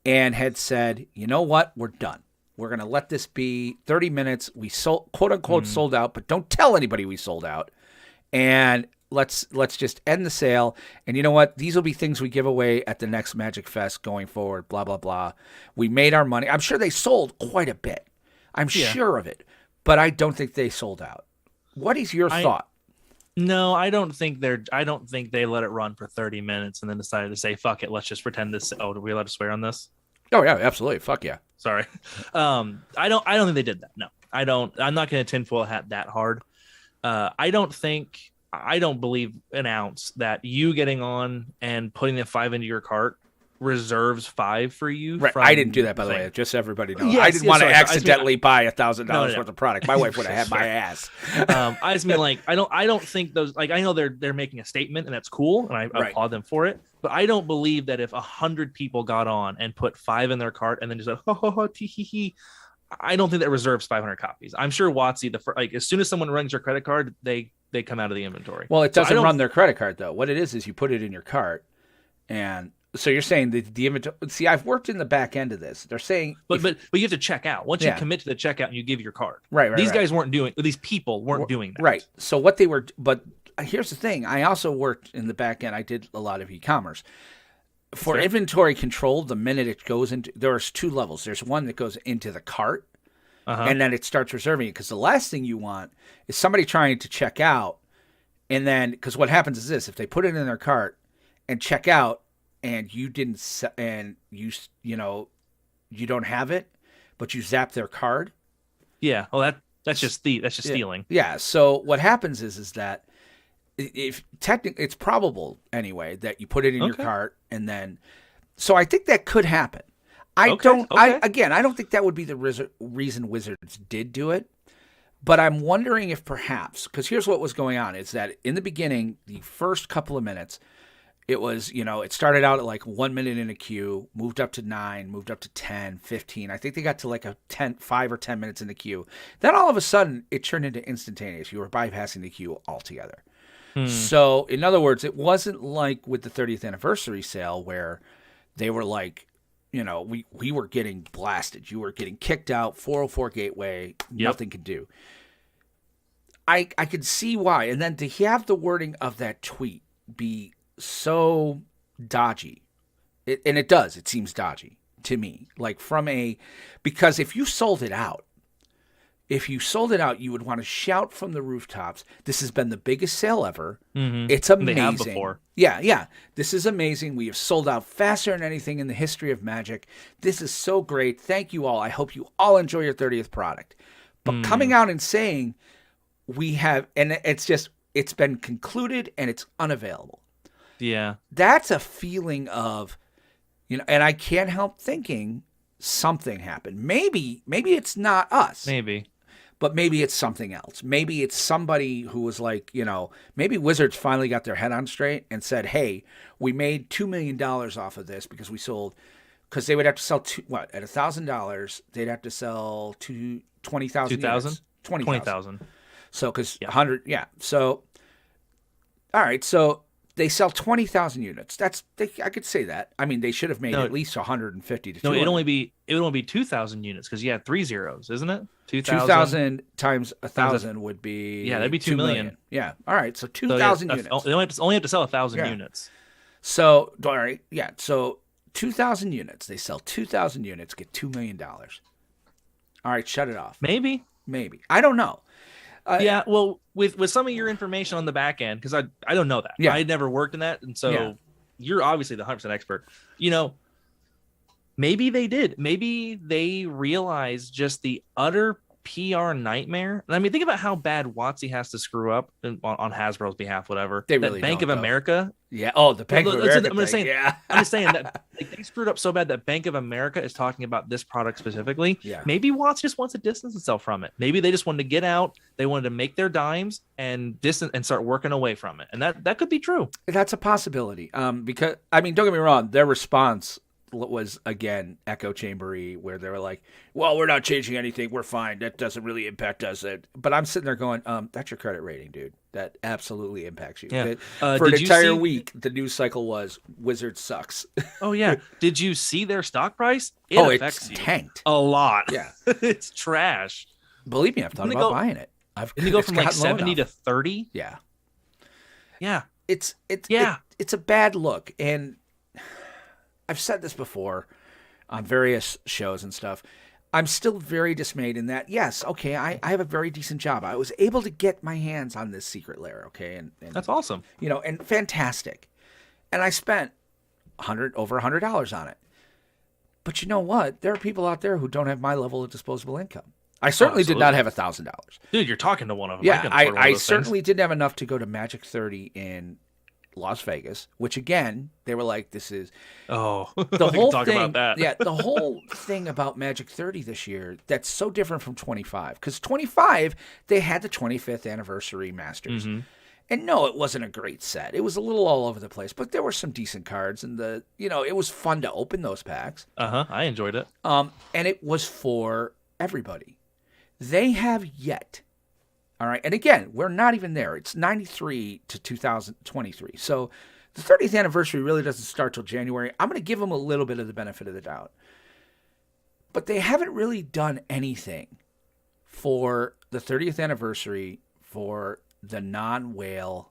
and had said, you know what, we're done. We're going to let this be 30 minutes. We sold, quote unquote, sold out, but don't tell anybody we sold out. And let's just end the sale. And you know what? These will be things we give away at the next Magic Fest going forward, blah, blah, blah. We made our money. I'm sure they sold quite a bit. I'm sure of it. But I don't think they sold out. What is your thought? No, I don't think they let it run for 30 minutes and then decided to say, fuck it, let's just pretend this. Oh, do we allowed to swear on this? Oh yeah, absolutely. Fuck yeah. Sorry. I don't think they did that. No, I don't. I'm not going to tinfoil hat that hard. I don't believe an ounce that you getting on and putting the 5 into your cart reserves 5 for you. Right. From I didn't do that, by the thing. way. Just so everybody knows. Yes, I didn't yes, want to sorry. accidentally buy $1,000 No. worth of product. My wife would have had my ass. I just mean, like, I don't think those, like, I know they're making a statement and that's cool and I Right. applaud them for it, but I don't believe that if 100 people got on and put 5 in their cart and then just said ho ho ho tee hee hee, I don't think that reserves 500 copies. I'm sure WotC, like, as soon as someone runs your credit card, they come out of the inventory. Well, it So doesn't run their credit card, though. What it is you put it in your cart, and so you're saying the inventory. See, I've worked in the back end of this. They're saying, but you have to check out once you commit to the checkout and you give your card. Right. These guys weren't doing. These people weren't doing that. Right. So what they were, but here's the thing. I also worked in the back end. I did a lot of e-commerce. For inventory control, the minute it goes into, there's 2 levels. There's one that goes into the cart, and then it starts reserving it. Because the last thing you want is somebody trying to check out, and then, because what happens is this: if they put it in their cart and check out, and you didn't, and you don't have it, but you zap their card. Yeah. Well, that's just stealing. Yeah. So what happens is that if technically it's probable anyway that you put it in your cart and then, so I think that could happen. I don't think that would be the reason Wizards did do it, but I'm wondering if perhaps, because here's what was going on, is that in the beginning, the first couple of minutes, it was, it started out at like 1 minute in a queue, moved up to 9, moved up to 10, 15. I think they got to like 5 or 10 minutes in the queue. Then all of a sudden, it turned into instantaneous. You were bypassing the queue altogether. So, in other words, it wasn't like with the 30th anniversary sale where they were like, we were getting blasted. You were getting kicked out, 404 gateway, nothing could do. I could see why. And then to have the wording of that tweet be so dodgy, it seems dodgy to me. Like because if you sold it out, you would want to shout from the rooftops, this has been the biggest sale ever. Mm-hmm. It's amazing. They have before. Yeah. This is amazing. We have sold out faster than anything in the history of Magic. This is so great. Thank you all. I hope you all enjoy your 30th product. But coming out and saying we have, and it's been concluded and it's unavailable. Yeah. That's a feeling of, and I can't help thinking something happened. Maybe it's not us. But maybe it's something else. Maybe it's somebody who was like, maybe Wizards finally got their head on straight and said, hey, we made $2 million off of this because we sold, because they would have to sell, at $1,000, they'd have to sell 20,000 units. 20,000. So, because 100, So, all right, so they sell 20,000 units. I could say that. I mean, they should have made at least 150 to 200. No, it would only be 2,000 units because you had 3 zeros, isn't it? 2,000 times 1,000 would be that'd be 2 million. Yeah. All right. So 2,000 units. They only have to sell 1,000 units. So all right. Yeah. So 2,000 units. They sell 2,000 units. Get $2 million. All right. Shut it off. Maybe. I don't know. Yeah. Well, with some of your information on the back end, because I don't know that. Yeah. I never worked in that, and so you're obviously the 100% expert. Maybe they did. Maybe they realized just the utter PR nightmare. And I mean, think about how bad WotC has to screw up on Hasbro's behalf, whatever. They really Bank of America. Yeah. Oh, the Bank of America. I'm just saying that they screwed up so bad that Bank of America is talking about this product specifically. Yeah. Maybe WotC just wants to distance itself from it. Maybe they just wanted to get out. They wanted to make their dimes and distance and start working away from it. And that could be true. That's a possibility. Because I mean, don't get me wrong. Their response was again echo chambery, where they were like, well, we're not changing anything, we're fine, that doesn't really impact us. But I'm sitting there going, that's your credit rating, dude. That absolutely impacts you. For an entire week the news cycle was Wizards sucks. Oh yeah. Did you see their stock price? It affects it's tanked a lot. Yeah. It's trash. Believe me, I've thought about buying it. Didn't you go from like 70 to 30? Yeah it's a bad look. And I've said this before on various shows and stuff. I'm still very dismayed in that, yes, okay, I have a very decent job. I was able to get my hands on this Secret Lair, okay? And that's awesome. And fantastic. And I spent over $100 on it. But you know what? There are people out there who don't have my level of disposable income. I certainly did not absolutely. have $1,000. Dude, you're talking to one of them. Yeah, can afford one of I those certainly didn't have enough to go to Magic 30 in Las Vegas, which again, they were like, this is things. Oh, the we can whole talk about thing. that. Yeah, the whole thing about Magic 30 this year that's so different from 25. Because 25, they had the 25th anniversary Masters. hmm And no, it wasn't a great set. It was a little all over the place, but there were some decent cards, and it was fun to open those packs. I enjoyed it. And it was for everybody. They have yet, all right, and again, we're not even there. It's 93 to 2023. So the 30th anniversary really doesn't start till January. I'm going to give them a little bit of the benefit of the doubt. But they haven't really done anything for the 30th anniversary for the non-whale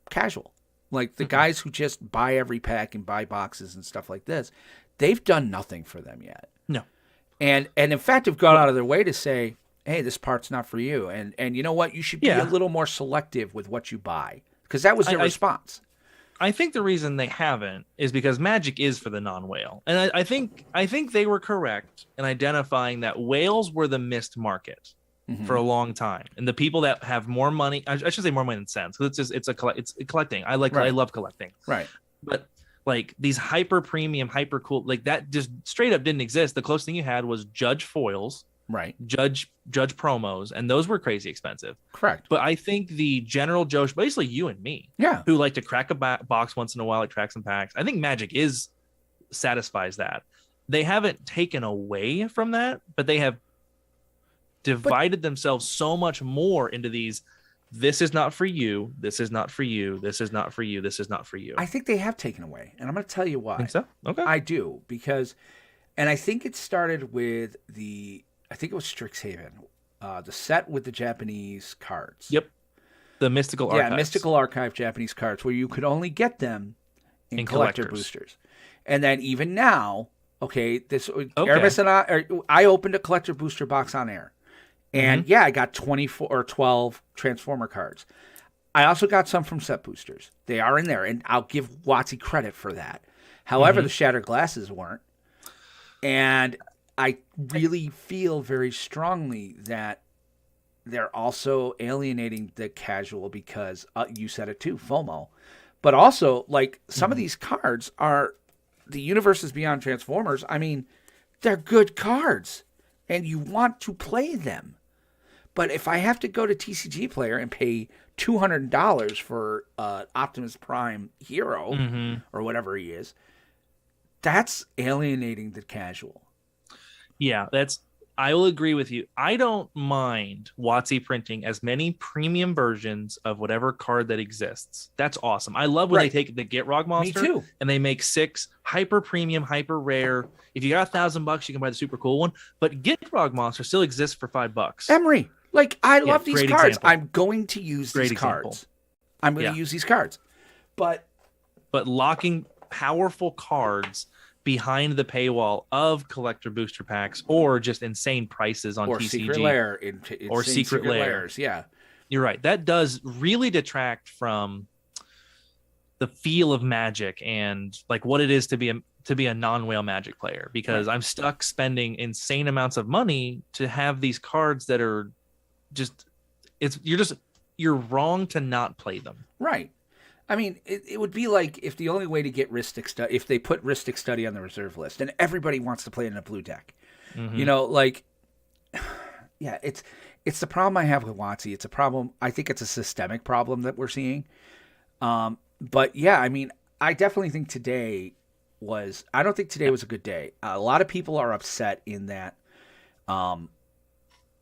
casual. Like the guys who just buy every pack and buy boxes and stuff like this, they've done nothing for them yet. No. And in fact have gone out of their way to say, hey, this part's not for you. And you know what? You should be a little more selective with what you buy. Because that was their response. I think the reason they haven't is because Magic is for the non-whale. And I think they were correct in identifying that whales were the missed market for a long time. And the people that have more money, I should say more money than sense, because it's collecting. I love collecting. Right. But like these hyper premium, hyper cool, like that just straight up didn't exist. The closest thing you had was Judge foils, right? Judge promos, and those were crazy expensive. Correct. But I think the general Joe, basically you and me, who like to crack a box once in a while, like track some packs, I think Magic satisfies that. They haven't taken away from that, but they have divided themselves so much more into these. This is not for you. This is not for you. This is not for you. This is not for you. I think they have taken away, and I'm going to tell you why. Think so? Okay. I do, because, and I think it started with I think it was Strixhaven, the set with the Japanese cards. Yep. The Mystical Archives. Yeah, Mystical Archive Japanese cards, where you could only get them in collector collectors. boosters. And then even now, Aramis and I opened a collector booster box on air. And I got 24 or 12 Transformer cards. I also got some from set boosters. They are in there, and I'll give WotC credit for that. However, the Shattered Glasses weren't. And I really feel very strongly that they're also alienating the casual because, you said it too, FOMO. But also, like, some of these cards are the Universes Beyond Transformers. I mean, they're good cards, and you want to play them. But if I have to go to TCG Player and pay $200 for Optimus Prime Hero or whatever he is, that's alienating the casual. Yeah, I will agree with you. I don't mind WotC printing as many premium versions of whatever card that exists. That's awesome. I love when they take the Gitrog monster Me too. And they make 6 hyper premium, hyper rare. If you got $1,000, you can buy the super cool one. But Gitrog monster still exists for $5. Emery, like, I love these cards. Example. I'm going to use these cards. I'm going to use these cards. But locking powerful cards behind the paywall of collector booster packs or just insane prices on TCG. Secret Lair or Secret Lairs. Yeah. You're right. That does really detract from the feel of Magic and like what it is to be a non-whale Magic player, because I'm stuck spending insane amounts of money to have these cards that are you're wrong to not play them. Right. I mean, it would be like if the only way to get Rhystic Study, if they put Rhystic Study on the reserve list, and everybody wants to play it in a blue deck. You know, like, yeah, it's the problem I have with WotC. It's a problem. I think it's a systemic problem that we're seeing. But yeah, I mean, I definitely think I don't think today was a good day. A lot of people are upset in that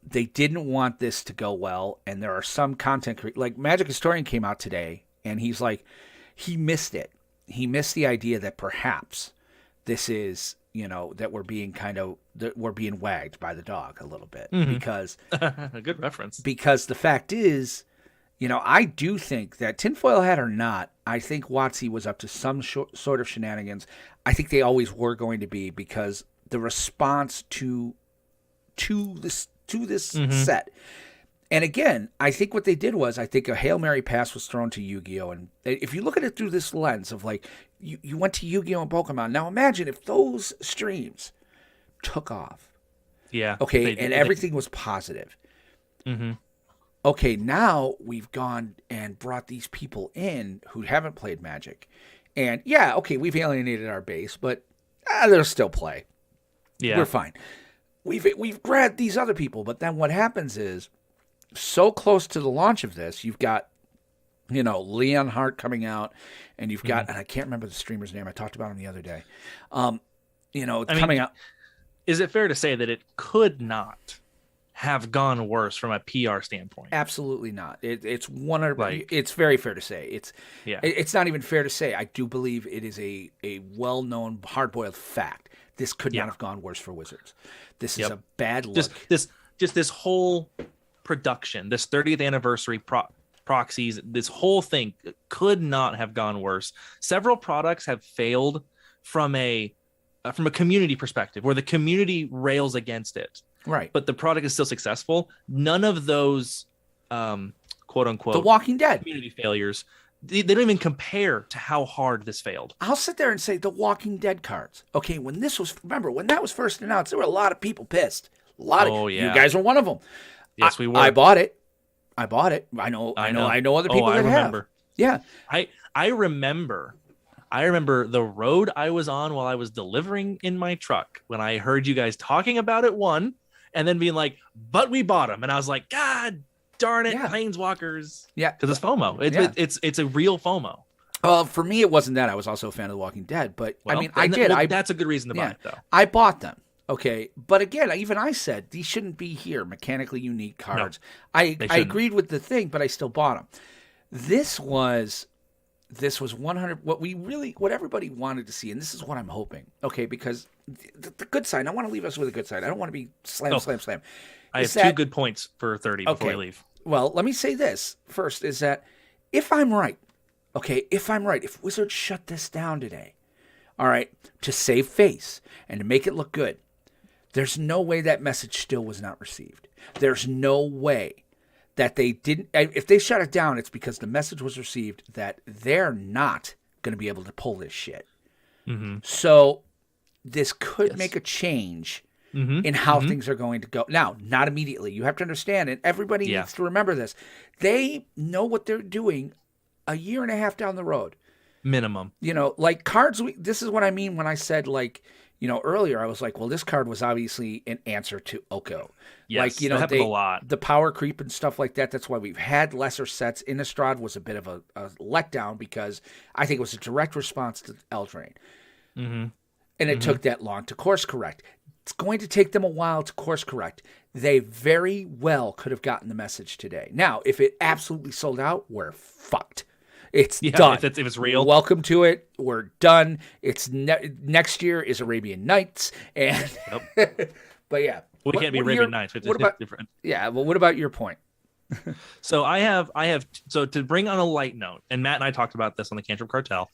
they didn't want this to go well, and there are some like Magic Historian came out today, and he's like, he missed it. He missed the idea that perhaps this is, that we're being wagged by the dog a little bit because a good reference. Because the fact is, I do think that tinfoil hat or not, I think WotC was up to some sort of shenanigans. I think they always were going to be, because the response to this set. And again, I think what they did was, I think a Hail Mary pass was thrown to Yu-Gi-Oh! And if you look at it through this lens of like, you went to Yu-Gi-Oh! And Pokemon. Now imagine if those streams took off. Yeah. Okay, and everything was positive. Mm-hmm. Okay, now we've gone and brought these people in who haven't played Magic. And yeah, okay, we've alienated our base, but they'll still play. Yeah. We're fine. We've grabbed these other people, but then what happens is, so close to the launch of this, you've got, Leon Hart coming out, and you've got, and I can't remember the streamer's name. I talked about him the other day. Coming out. Is it fair to say that it could not have gone worse from a PR standpoint? Absolutely not. It's it's very fair to say. It's not even fair to say. I do believe it is a well-known, hard-boiled fact. This could not have gone worse for Wizards. This is a bad look. Just this whole production, this 30th anniversary proxies, this whole thing could not have gone worse. Several products have failed from a community perspective, where the community rails against it. Right. But the product is still successful. None of those quote unquote The Walking Dead community failures, they don't even compare to how hard this failed. I'll sit there and say The Walking Dead cards. Okay, when that was first announced, there were a lot of people pissed. You guys were one of them. Yes, we were. I bought it. I know other people that remember. Have. Yeah. I remember the road I was on while I was delivering in my truck when I heard you guys talking about it, and then being like, but we bought them. And I was like, God darn it, Planeswalkers. Yeah. Because it's FOMO. It's a real FOMO. For me, it wasn't that. I was also a fan of The Walking Dead. But, I did. That's a good reason to buy it, though. I bought them. Okay. But again, even I said, these shouldn't be here, mechanically unique cards. No, I agreed with the thing, but I still bought them. This was 100 what everybody wanted to see, and this is what I'm hoping. Okay, because the good side, I want to leave us with a good side. I don't want to be slam. I have two good points for 30 before we leave. Well, let me say this first, is that if I'm right, if Wizards shut this down today, all right, to save face and to make it look good, there's no way that message still was not received. There's no way that they didn't. If they shut it down, it's because the message was received that they're not going to be able to pull this shit. Mm-hmm. So this could make a change in how things are going to go. Now, not immediately. You have to understand, and everybody needs to remember this. They know what they're doing a year and a half down the road. Minimum. Like cards, this is what I mean when I said, earlier, I was like, well, this card was obviously an answer to Oko. Yes, that happened a lot. The power creep and stuff like that. That's why we've had lesser sets. Innistrad was a bit of a letdown because I think it was a direct response to Eldraine. Mm-hmm. And it took that long to course correct. It's going to take them a while to course correct. They very well could have gotten the message today. Now, if it absolutely sold out, we're fucked. It's done. If it's real. Welcome to it. We're done. It's next year is Arabian Nights, and but yeah, we can't be Arabian Nights. It's different. Yeah. Well, what about your point? So I have. So to bring on a light note, and Matt and I talked about this on the Cantrip Cartel.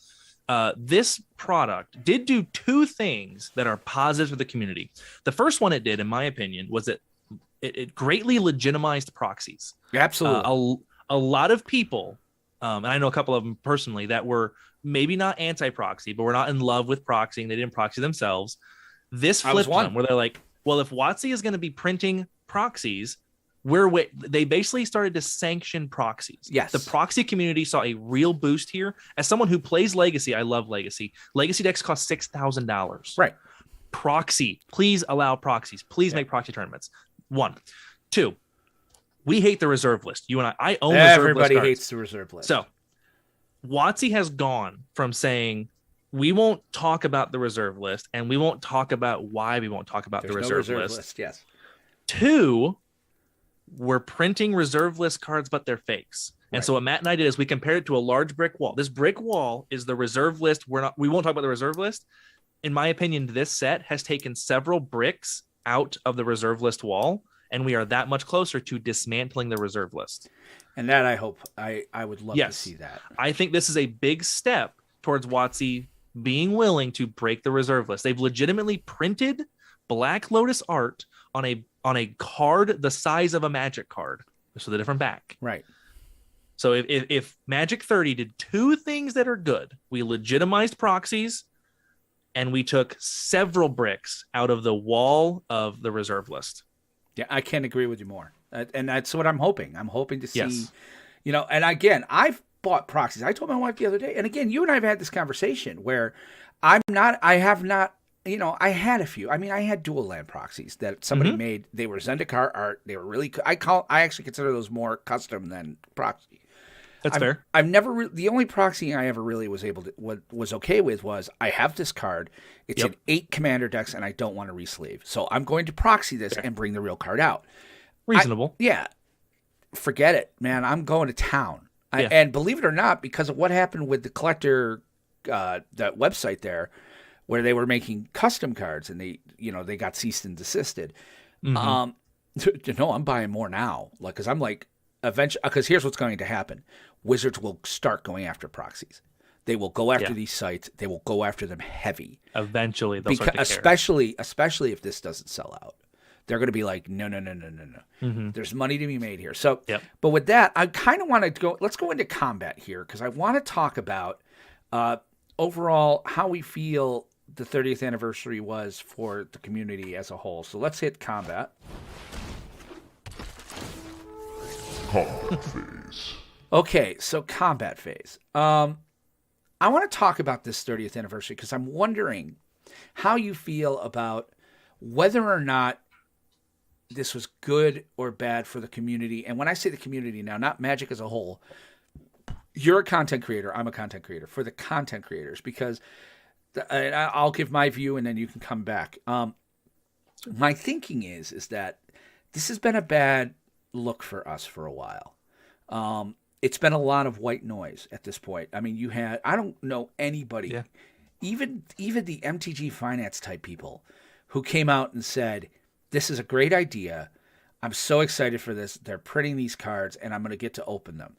This product did do two things that are positive for the community. The first one it did, in my opinion, was that it greatly legitimized proxies. Absolutely. A lot of people. And I know a couple of them personally that were maybe not anti-proxy, but were not in love with proxying. They didn't proxy themselves. This flipped them where they're like, well, if WotC is going to be printing proxies, they basically started to sanction proxies. Yes. The proxy community saw a real boost here. As someone who plays Legacy, I love Legacy. Legacy decks cost $6,000. Right. Proxy. Please allow proxies. Please make proxy tournaments. 1. 2. We hate the reserve list. You and I own reserve list. Everybody hates the reserve list. So, WotC has gone from saying we won't talk about the reserve list, and we won't talk about why we won't talk about the reserve list. Yes. 2, we're printing reserve list cards, but they're fakes. And so what Matt and I did is we compared it to a large brick wall. This brick wall is the reserve list. We won't talk about the reserve list. In my opinion, this set has taken several bricks out of the reserve list wall. And we are that much closer to dismantling the reserve list. And that I hope I would love to see that. I think this is a big step towards WotC being willing to break the reserve list. They've legitimately printed Black Lotus art on a card the size of a Magic card, just with a different back. Right. So if Magic 30 did two things that are good, we legitimized proxies and we took several bricks out of the wall of the reserve list. Yeah, I can't agree with you more. And that's what I'm hoping. I'm hoping to see, Yes. and again, I've bought proxies. I told my wife the other day, and again, you and I have had this conversation where I have not, I had a few. I mean, I had dual land proxies that somebody made. They were Zendikar art. They were really, I actually consider those more custom than proxy. That's fair. I've never, the only proxy I ever really was able to, was okay with was I have this card. It's in 8 commander decks and I don't want to resleeve. So I'm going to proxy this and bring the real card out. Reasonable. Yeah. Forget it, man. I'm going to town. And believe it or not, because of what happened with the collector, that website there, where they were making custom cards and they got ceased and desisted. No, I'm buying more now. Because I'm like, eventually, because here's what's going to happen. Wizards will start going after proxies. They will go after these sites. They will go after them heavy. Eventually, they'll start to care. Especially if this doesn't sell out. They're going to be like, no. There's money to be made here. So, but with that, I kind of want to go. Let's go into combat here because I want to talk about overall how we feel the 30th anniversary was for the community as a whole. So let's hit combat. Combat phase. Okay, so combat phase. I want to talk about this 30th anniversary because I'm wondering how you feel about whether or not this was good or bad for the community. And when I say the community now, not Magic as a whole, you're a content creator. I'm a content creator. For the content creators, because I'll give my view and then you can come back. My thinking is that this has been a bad look for us for a while. It's been a lot of white noise at this point. I mean, I don't know anybody, even the MTG finance type people who came out and said, this is a great idea. I'm so excited for this. They're printing these cards and I'm going to get to open them.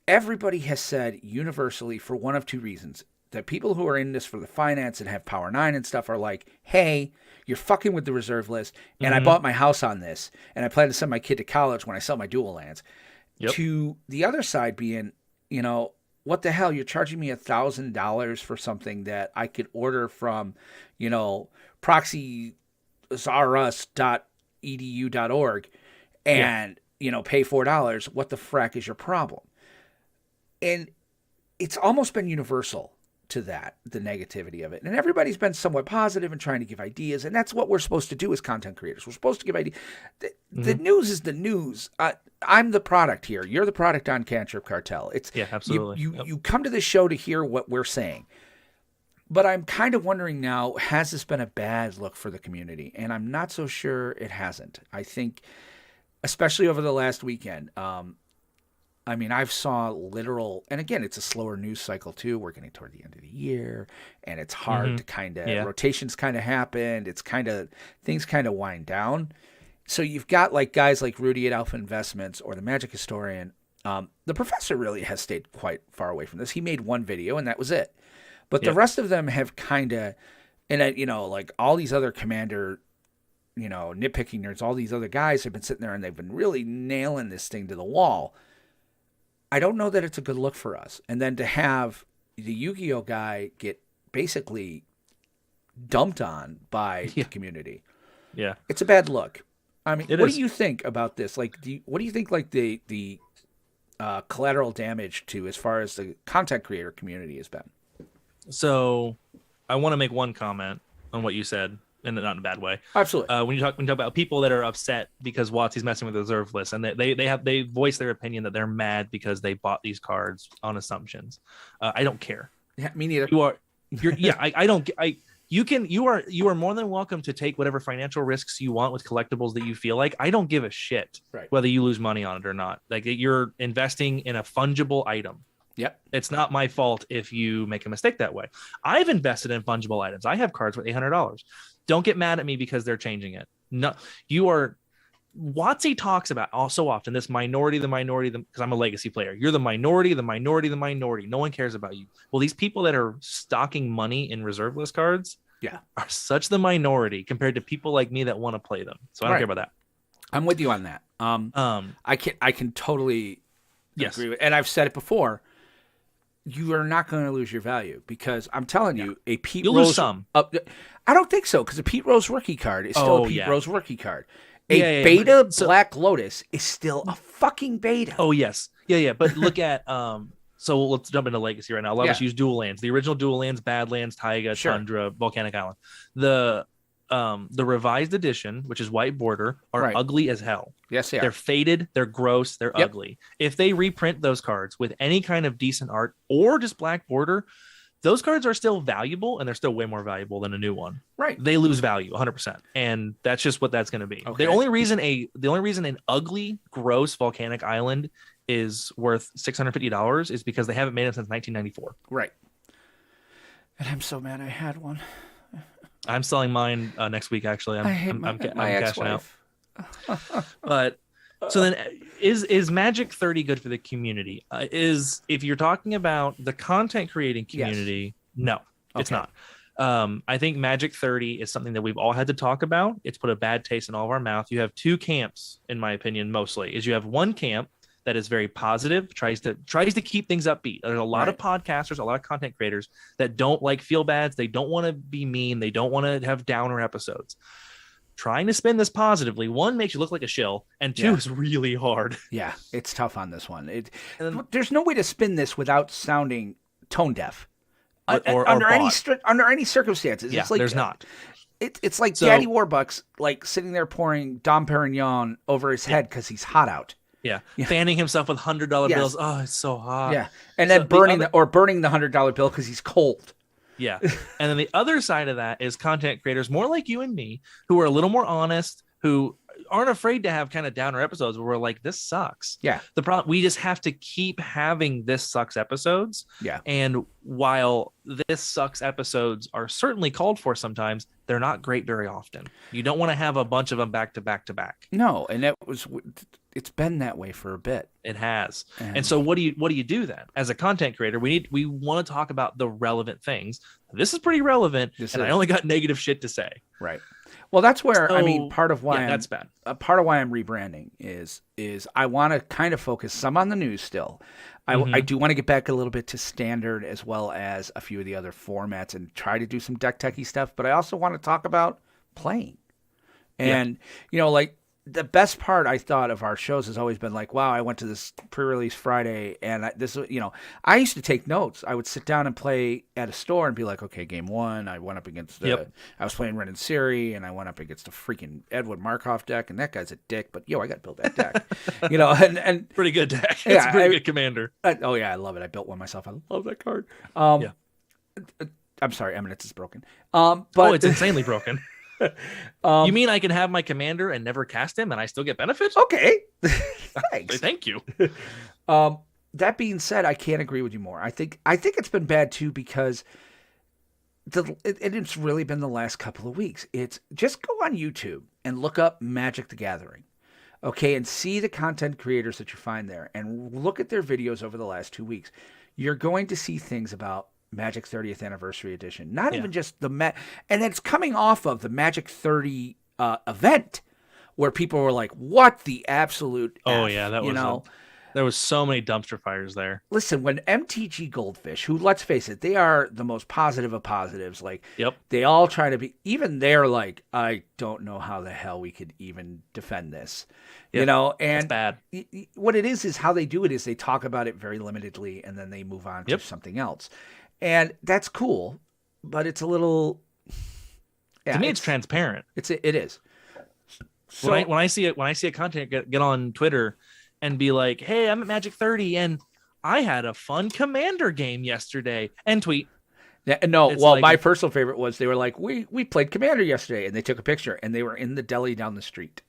Everybody has said universally for one of two reasons. That people who are in this for the finance and have Power 9 and stuff are like, hey, you're fucking with the reserve list. And I bought my house on this. And I plan to send my kid to college when I sell my dual lands. To the other side being, what the hell? You're charging me $1,000 for something that I could order from, proxyzarus.edu.org and, pay $4. What the frack is your problem? And it's almost been universal to that, the negativity of it. And everybody's been somewhat positive and trying to give ideas. And that's what we're supposed to do as content creators. We're supposed to give ideas. The news is the news. I'm the product here. You're the product on Cantrip Cartel. Absolutely. You come to this show to hear what we're saying. But I'm kind of wondering now, has this been a bad look for the community? And I'm not so sure it hasn't. I think, especially over the last weekend, I've saw literal, and again, it's a slower news cycle too. We're getting toward the end of the year, and it's hard to kind of, rotations kind of happened. It's things kind of wind down. So you've got like guys like Rudy at Alpha Investments or the Magic Historian. The professor really has stayed quite far away from this. He made one video and that was it. But the rest of them have kind of, and like all these other commander, nitpicking nerds, all these other guys have been sitting there and they've been really nailing this thing to the wall. I don't know that it's a good look for us. And then to have the Yu-Gi-Oh guy get basically dumped on by the community. Yeah. It's a bad look. I mean, what do you think about this? Like, what do you think like the collateral damage to as far as the content creator community has been? So I want to make one comment on what you said, and not in a bad way. Absolutely. When you talk about people that are upset because WotC's messing with the reserve list, and they voice their opinion that they're mad because they bought these cards on assumptions. I don't care. Yeah, me neither. You are more than welcome to take whatever financial risks you want with collectibles that you feel like. I don't give a shit whether you lose money on it or not. Like, you're investing in a fungible item. Yep. It's not my fault if you make a mistake that way. I've invested in fungible items. I have cards worth $800. Don't get mad at me because they're changing it. No, WotC talks about so often this minority, because I'm a legacy player. You're the minority. No one cares about you. Well, these people that are stocking money in reserve list cards are such the minority compared to people like me that want to play them. So I don't care about that. I'm with you on that. I can totally agree with, and I've said it before. you are not going to lose your value because I'm telling you, a Pete You'll Rose. lose some. I don't think so because a Pete Rose rookie card is still a Pete yeah. Rose rookie card. A beta Black Lotus is still a fucking beta. Oh yes, yeah. But look at So let's jump into Legacy right now. A lot of us use dual lands. The original dual lands: Badlands, Taiga, Tundra, Volcanic Island. The revised edition, which is white border, are ugly as hell. Yes, they are. They're faded. They're gross. They're ugly. If they reprint those cards with any kind of decent art or just black border, those cards are still valuable, and they're still way more valuable than a new one. Right. They lose value 100%, and that's just what that's going to be. Okay. The only reason an ugly, gross Volcanic Island is worth $650 is because they haven't made it since 1994. Right. And I'm so mad I had one. I'm selling mine next week. Actually, I'm cashing out. But so then, is Magic 30 good for the community? If you're talking about the content creating community, no, it's not. I think Magic 30 is something that we've all had to talk about. It's put a bad taste in all of our mouth. You have two camps, in my opinion, mostly. Is you have one camp that is very positive, tries to keep things upbeat. There's a lot of podcasters, a lot of content creators that don't like feel bads. They don't want to be mean. They don't want to have downer episodes. Trying to spin this positively, one, makes you look like a shill, and two, is really hard. Yeah, it's tough on this one. There's no way to spin this without sounding tone deaf. Or under any circumstances. Yeah, it's like, there's not. It's like Daddy Warbucks like sitting there pouring Dom Perignon over his head because he's hot out. Yeah, fanning himself with $100 bills. Oh, it's so hot. Yeah, and then burning the $100 bill because he's cold. Yeah, and then the other side of that is content creators, more like you and me, who are a little more honest, who aren't afraid to have kind of downer episodes where we're like, this sucks. Yeah. The problem, we just have to keep having this sucks episodes. Yeah. And while this sucks episodes are certainly called for sometimes, they're not great very often. You don't want to have a bunch of them back to back to back. No, and it's been that way for a bit. It has. And so what do you do then? As a content creator, we want to talk about the relevant things. This is pretty relevant, I only got negative shit to say. Right. Well, that's where part of why that's bad. Part of why I'm rebranding is I want to kind of focus some on the news still. I do want to get back a little bit to standard as well as a few of the other formats and try to do some deck techie stuff. But I also want to talk about playing, and like the best part I thought of our shows has always been like, wow, I went to this pre-release Friday and I used to take notes. I would sit down and play at a store and be like, okay, game one, I went up against I was playing Ren and Siri and I went up against a freaking Edward Markov deck and that guy's a dick, but I got to build that deck, and pretty good deck. It's a pretty good commander. I love it. I built one myself. I love that card. I'm sorry, Eminence is broken. But it's insanely broken. You mean I can have my commander and never cast him and I still get benefits? Okay. Thanks. Thank you. That being said, I can't agree with you more. I think it's been bad too because it's really been the last couple of weeks. It's just go on YouTube and look up Magic the Gathering. Okay, and see the content creators that you find there and look at their videos over the last 2 weeks. You're going to see things about Magic 30th Anniversary Edition. Not even just and it's coming off of the Magic 30 event where people were like, what the absolute Oh, F? yeah, that was there was so many dumpster fires there. Listen, when MTG Goldfish, who, let's face it, they are the most positive of positives. Like, they all try to be, even they're like, I don't know how the hell we could even defend this. And it's bad. What it is how they do it is they talk about it very limitedly and then they move on to something else. And that's cool, but it's a little. To me, it's transparent. It is. So, when I see a content get on Twitter and be like, "Hey, I'm at Magic 30 and I had a fun Commander game yesterday," and tweet. My personal favorite was they were like, "We played Commander yesterday," and they took a picture and they were in the deli down the street.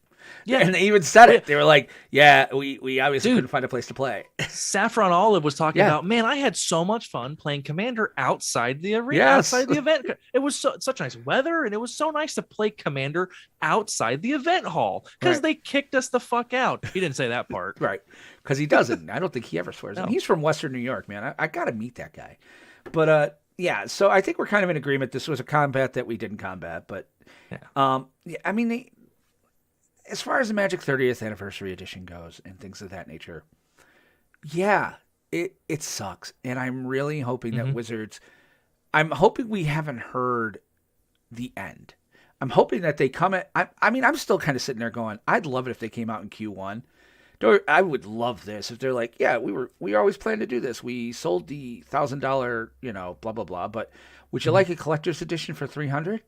Yeah, and they even said it. They were like, "Yeah, we obviously couldn't find a place to play." Saffron Olive was talking about, man, I had so much fun playing Commander outside the arena, outside the event. It was such nice weather, and it was so nice to play Commander outside the event hall because they kicked us the fuck out. He didn't say that part, right? Because he doesn't. I don't think he ever swears. No. He's from Western New York, man. I got to meet that guy. But so I think we're kind of in agreement. This was a combat that we didn't combat, but I mean. As far as the Magic 30th Anniversary Edition goes and things of that nature, it sucks, and I'm really hoping that Wizards. I'm hoping we haven't heard the end. I'm hoping that they come at. I mean, I'm still kind of sitting there going, I'd love it if they came out in Q1. I would love this if they're like, yeah, we always planned to do this. We sold the $1,000, blah blah blah. But would you like a collector's edition for $300,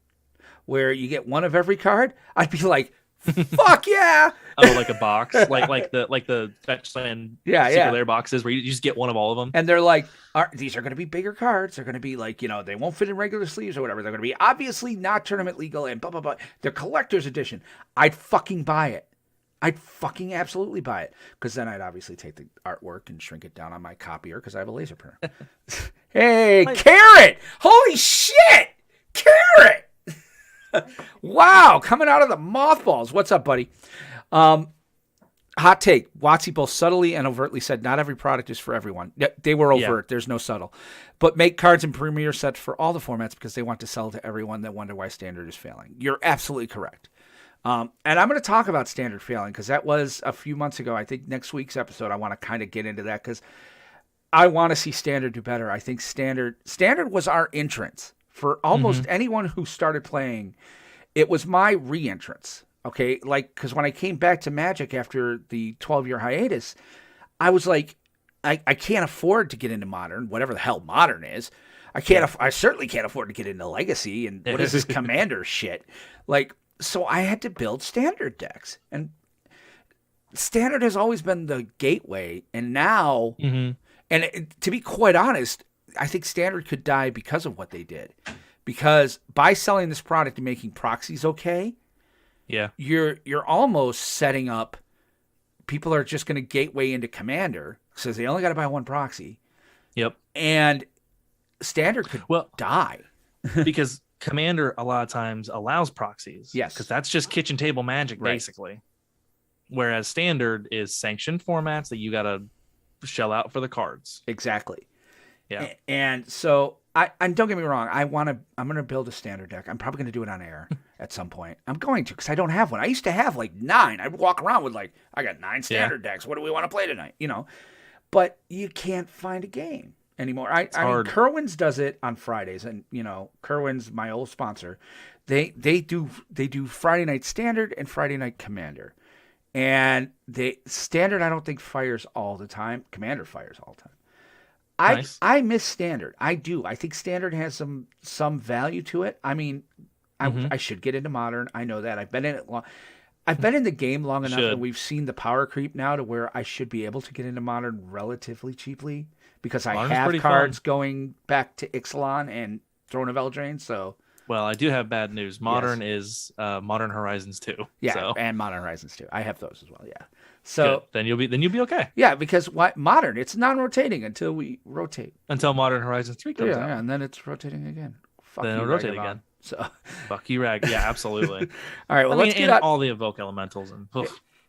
where you get one of every card? I'd be like, fuck yeah! Oh, like a box, like the Fetchland Secret Lair boxes where you just get one of all of them. And they're like, these are going to be bigger cards. They're going to be like, they won't fit in regular sleeves or whatever. They're going to be obviously not tournament legal and blah blah blah. They're collector's edition. I'd fucking buy it. I'd fucking absolutely buy it, because then I'd obviously take the artwork and shrink it down on my copier because I have a laser printer. Hey, Carrot! Holy shit! Carrot! Wow, coming out of the mothballs. What's up, buddy? Hot take. WotC both subtly and overtly said not every product is for everyone. They were overt. Yeah. There's no subtle. But make cards in Premier sets for all the formats because they want to sell to everyone that wonder why Standard is failing. You're absolutely correct. And I'm going to talk about Standard failing because that was a few months ago. I think next week's episode I want to kind of get into that because I want to see Standard do better. I think Standard was our entrance for almost anyone who started playing. It was my re-entrance, okay? Like, because when I came back to Magic after the 12-year hiatus, I was like, I can't afford to get into Modern, whatever the hell Modern is. I certainly can't afford to get into Legacy, and what is this Commander shit? Like, so I had to build Standard decks, and Standard has always been the gateway, and now, to be quite honest, I think Standard could die because of what they did. Because by selling this product and making proxies okay, you're almost setting up, people are just going to gateway into Commander, says they only got to buy one proxy. Yep. And Standard could die. Because Commander a lot of times allows proxies. Yes. Because that's just kitchen table Magic, basically. Whereas Standard is sanctioned formats that you got to shell out for the cards. Exactly. Yeah. And so, and don't get me wrong, I'm going to build a Standard deck. I'm probably going to do it on air at some point. I'm going to, because I don't have one. I used to have like 9. I'd walk around with like, I got 9 Standard decks. What do we want to play tonight? But you can't find a game anymore. I mean, Kerwin's does it on Fridays, and Kerwin's my old sponsor. They do Friday night Standard and Friday night Commander. And Standard I don't think fires all the time. Commander fires all the time. Nice. I miss Standard. I do. I think Standard has some value to it. I mean, I should get into Modern. I know that. I've been in it long. I've been in the game long enough, and we've seen the power creep now to where I should be able to get into Modern relatively cheaply because I have cards going back to Ixalan and Throne of Eldraine. So, well, I do have bad news. Modern is Modern Horizons 2. Yeah, and Modern Horizons 2. I have those as well. Yeah. So good. Then you'll be okay. Yeah, because Modern, it's non-rotating until we rotate. Until Modern Horizons 3 comes out. Yeah, and then it's rotating again. Then it'll rotate again. So fuck you, Rag. Yeah, absolutely. All right, well, let's get out all the Evoke Elementals and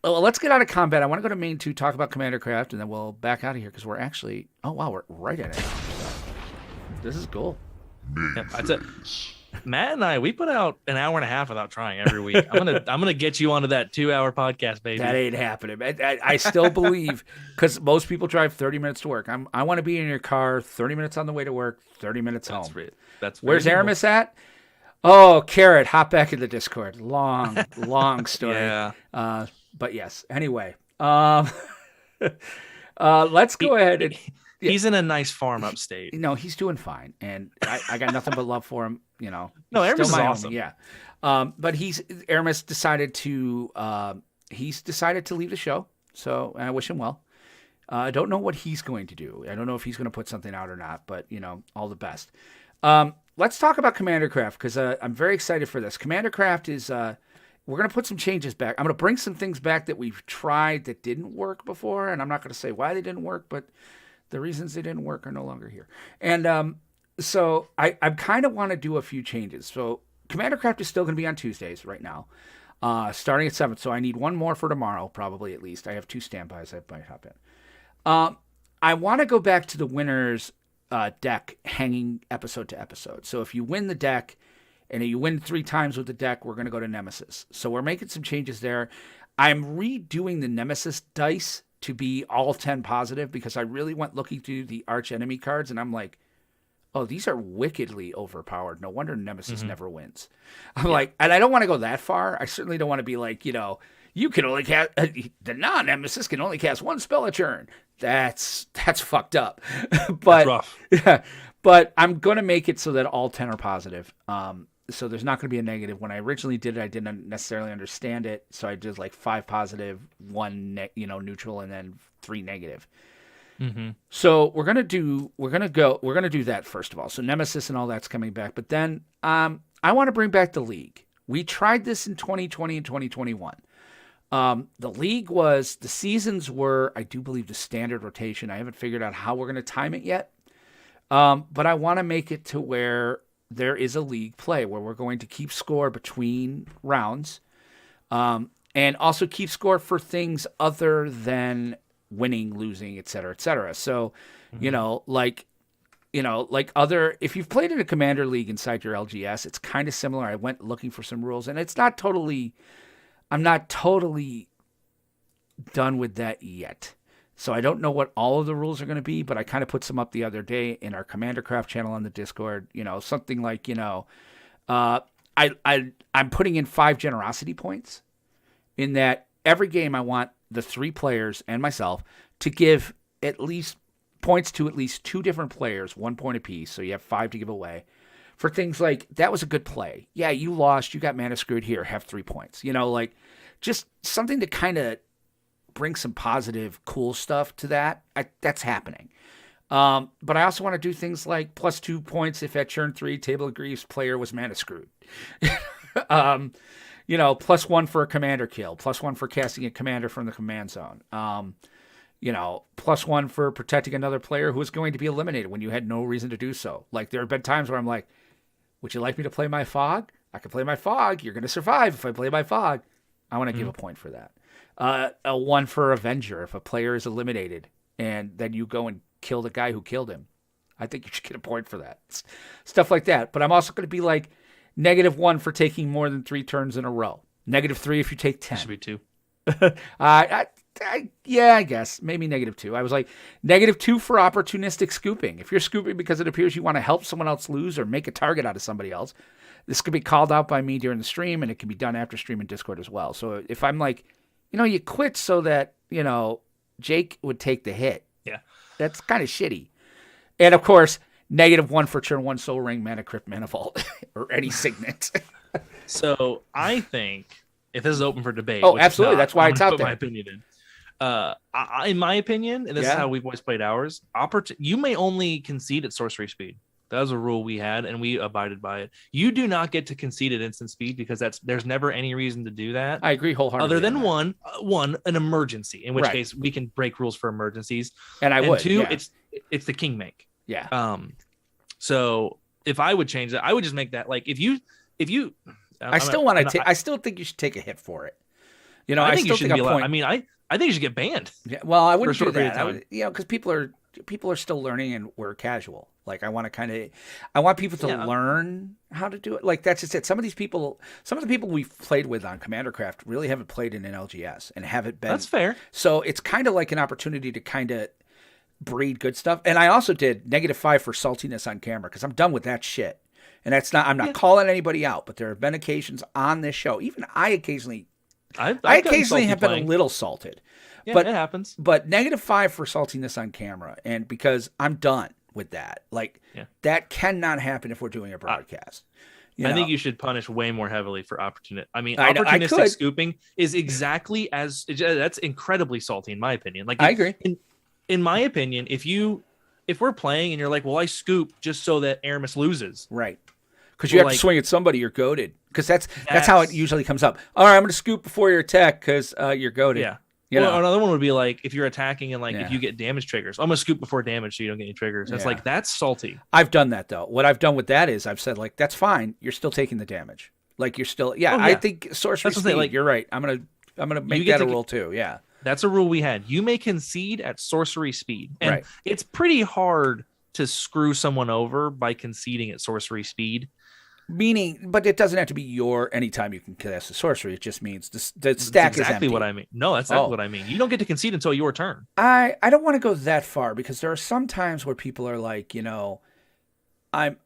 well, let's get out of combat. I want to go to main 2, talk about Commander Craft, and then we'll back out of here because we're actually we're right at it. This is cool. Yep, that's it. Matt and I, we put out an hour and a half without trying every week. I'm gonna get you onto that 2-hour podcast, baby. That ain't happening. I still believe, because most people drive 30 minutes to work. I want to be in your car 30 minutes on the way to work, 30 minutes home. That's where's Aramis at? Oh, Carrot, hop back in the Discord. Long story. Yeah. But yes. Anyway, let's go ahead and. He's in a nice farm upstate. No, he's doing fine, and I got nothing but love for him. No, Aramis is awesome. Yeah, but Aramis decided to leave the show, so I wish him well. I don't know what he's going to do. I don't know if he's going to put something out or not, but all the best. Let's talk about Commander Craft because I'm very excited for this. Commander Craft is we're going to put some changes back. I'm going to bring some things back that we've tried that didn't work before, and I'm not going to say why they didn't work, but the reasons they didn't work are no longer here. And so I kind of want to do a few changes. So Commander Craft is still going to be on Tuesdays right now, starting at 7. So I need one more for tomorrow, probably at least. I have 2 standbys I might hop in. I want to go back to the winner's deck hanging episode to episode. So if you win the deck and you win 3 times with the deck, we're going to go to Nemesis. So we're making some changes there. I'm redoing the Nemesis dice to be all 10 positive because I really went looking through the arch enemy cards and I'm like, oh, these are wickedly overpowered. No wonder Nemesis never wins. I'm like, and I don't want to go that far. I certainly don't want to be like, you can only cast, the non-Nemesis can only cast one spell a turn. That's fucked up. But That's rough. Yeah, but I'm going to make it so that all 10 are positive. So there's not going to be a negative. When I originally did it, I didn't necessarily understand it. So I did like 5 positive, 1 neutral, and then 3 negative. So we're gonna do that first of all. So Nemesis and all that's coming back, but then I want to bring back the league. We tried this in 2020 and 2021. The league the seasons were, I do believe, the standard rotation. I haven't figured out how we're gonna time it yet, but I want to make it to where there is a league play where we're going to keep score between rounds, and also keep score for things other than winning, losing, et cetera, et cetera. So, if you've played in a commander league inside your LGS, it's kind of similar. I went looking for some rules and I'm not totally done with that yet. So I don't know what all of the rules are going to be, but I kind of put some up the other day in our Commander Craft channel on the Discord, something like, I'm putting in 5 generosity points in that every game I want the 3 players and myself to give at least points to at least 2 different players, 1 point apiece. So you have 5 to give away for things like, that was a good play. Yeah, you lost, you got mana screwed, here, have 3 points. Just something to kind of bring some positive, cool stuff to that. That's happening. But I also want to do things like +2 points if at turn 3, Table of Griefs player was mana screwed. +1 for a commander kill, +1 for casting a commander from the command zone. +1 for protecting another player who is going to be eliminated when you had no reason to do so. Like, there have been times where I'm like, would you like me to play my fog? I can play my fog. You're going to survive if I play my fog. I want to give a point for that. A 1 for Avenger if a player is eliminated and then you go and kill the guy who killed him. I think you should get a point for that. Stuff like that. But I'm also going to be like, -1 for taking more than 3 turns in a row. -3 if you take 10. Should be 2. I guess. Maybe -2. I was like, -2 for opportunistic scooping. If you're scooping because it appears you want to help someone else lose or make a target out of somebody else, this could be called out by me during the stream, and it can be done after stream in Discord as well. So if I'm like, you quit so that, Jake would take the hit. Yeah. That's kind of shitty. And of course, -1 for turn 1 Soul Ring, Mana Crypt, Mana Vault, or any Signet. So I think if this is open for debate, oh, absolutely, that's why it's out there. My opinion in my opinion, and this is how we've always played ours. You may only concede at sorcery speed. That was a rule we had, and we abided by it. You do not get to concede at instant speed because there's never any reason to do that. I agree wholeheartedly. Other than an emergency, in which case we can break rules for emergencies. And would. 2, it's the king make. Yeah. So if I would change that, I would just make that like if you. I still think you should take a hit for it. I think you should be allowed. I mean, I think you should get banned. Yeah. Well, I wouldn't do that. Because people are still learning and we're casual. Like I want people to learn how to do it. Like that's just it. Some of the people we've played with on Commander Craft really haven't played in an LGS and haven't been. That's fair. So it's kind of like an opportunity to kind of breed good stuff. And I also did -5 for saltiness on camera because I'm done with that shit. And I'm not calling anybody out, but there have been occasions on this show. Even I occasionally have been a little salted. Yeah, but it happens. But -5 for saltiness on camera, and because I'm done with that. Like that cannot happen if we're doing a broadcast. I think you should punish way more heavily for opportunistic. I mean, opportunistic scooping is exactly that's incredibly salty in my opinion. Like I agree. In my opinion, if we're playing and you're like, well, I scoop just so that Aramis loses, right? Because you have to swing at somebody, you're goated. Because that's how it usually comes up. All right, I'm going to scoop before your attack because you're goated. Yeah. Another one would be like if you're attacking and if you get damage triggers, I'm going to scoop before damage so you don't get any triggers. That's that's salty. I've done that though. What I've done with that is I've said that's fine. You're still taking the damage. Like you're still I think sorcery speed. You're right. I'm gonna make that a rule too. Yeah. That's a rule we had. You may concede at sorcery speed, and it's pretty hard to screw someone over by conceding at sorcery speed. Meaning, but it doesn't have to be your anytime you can cast a sorcery. It just means the That's stack is exactly empty. what I mean. No, that's exactly what I mean. You don't get to concede until your turn. I don't want to go that far because there are some times where people are like, I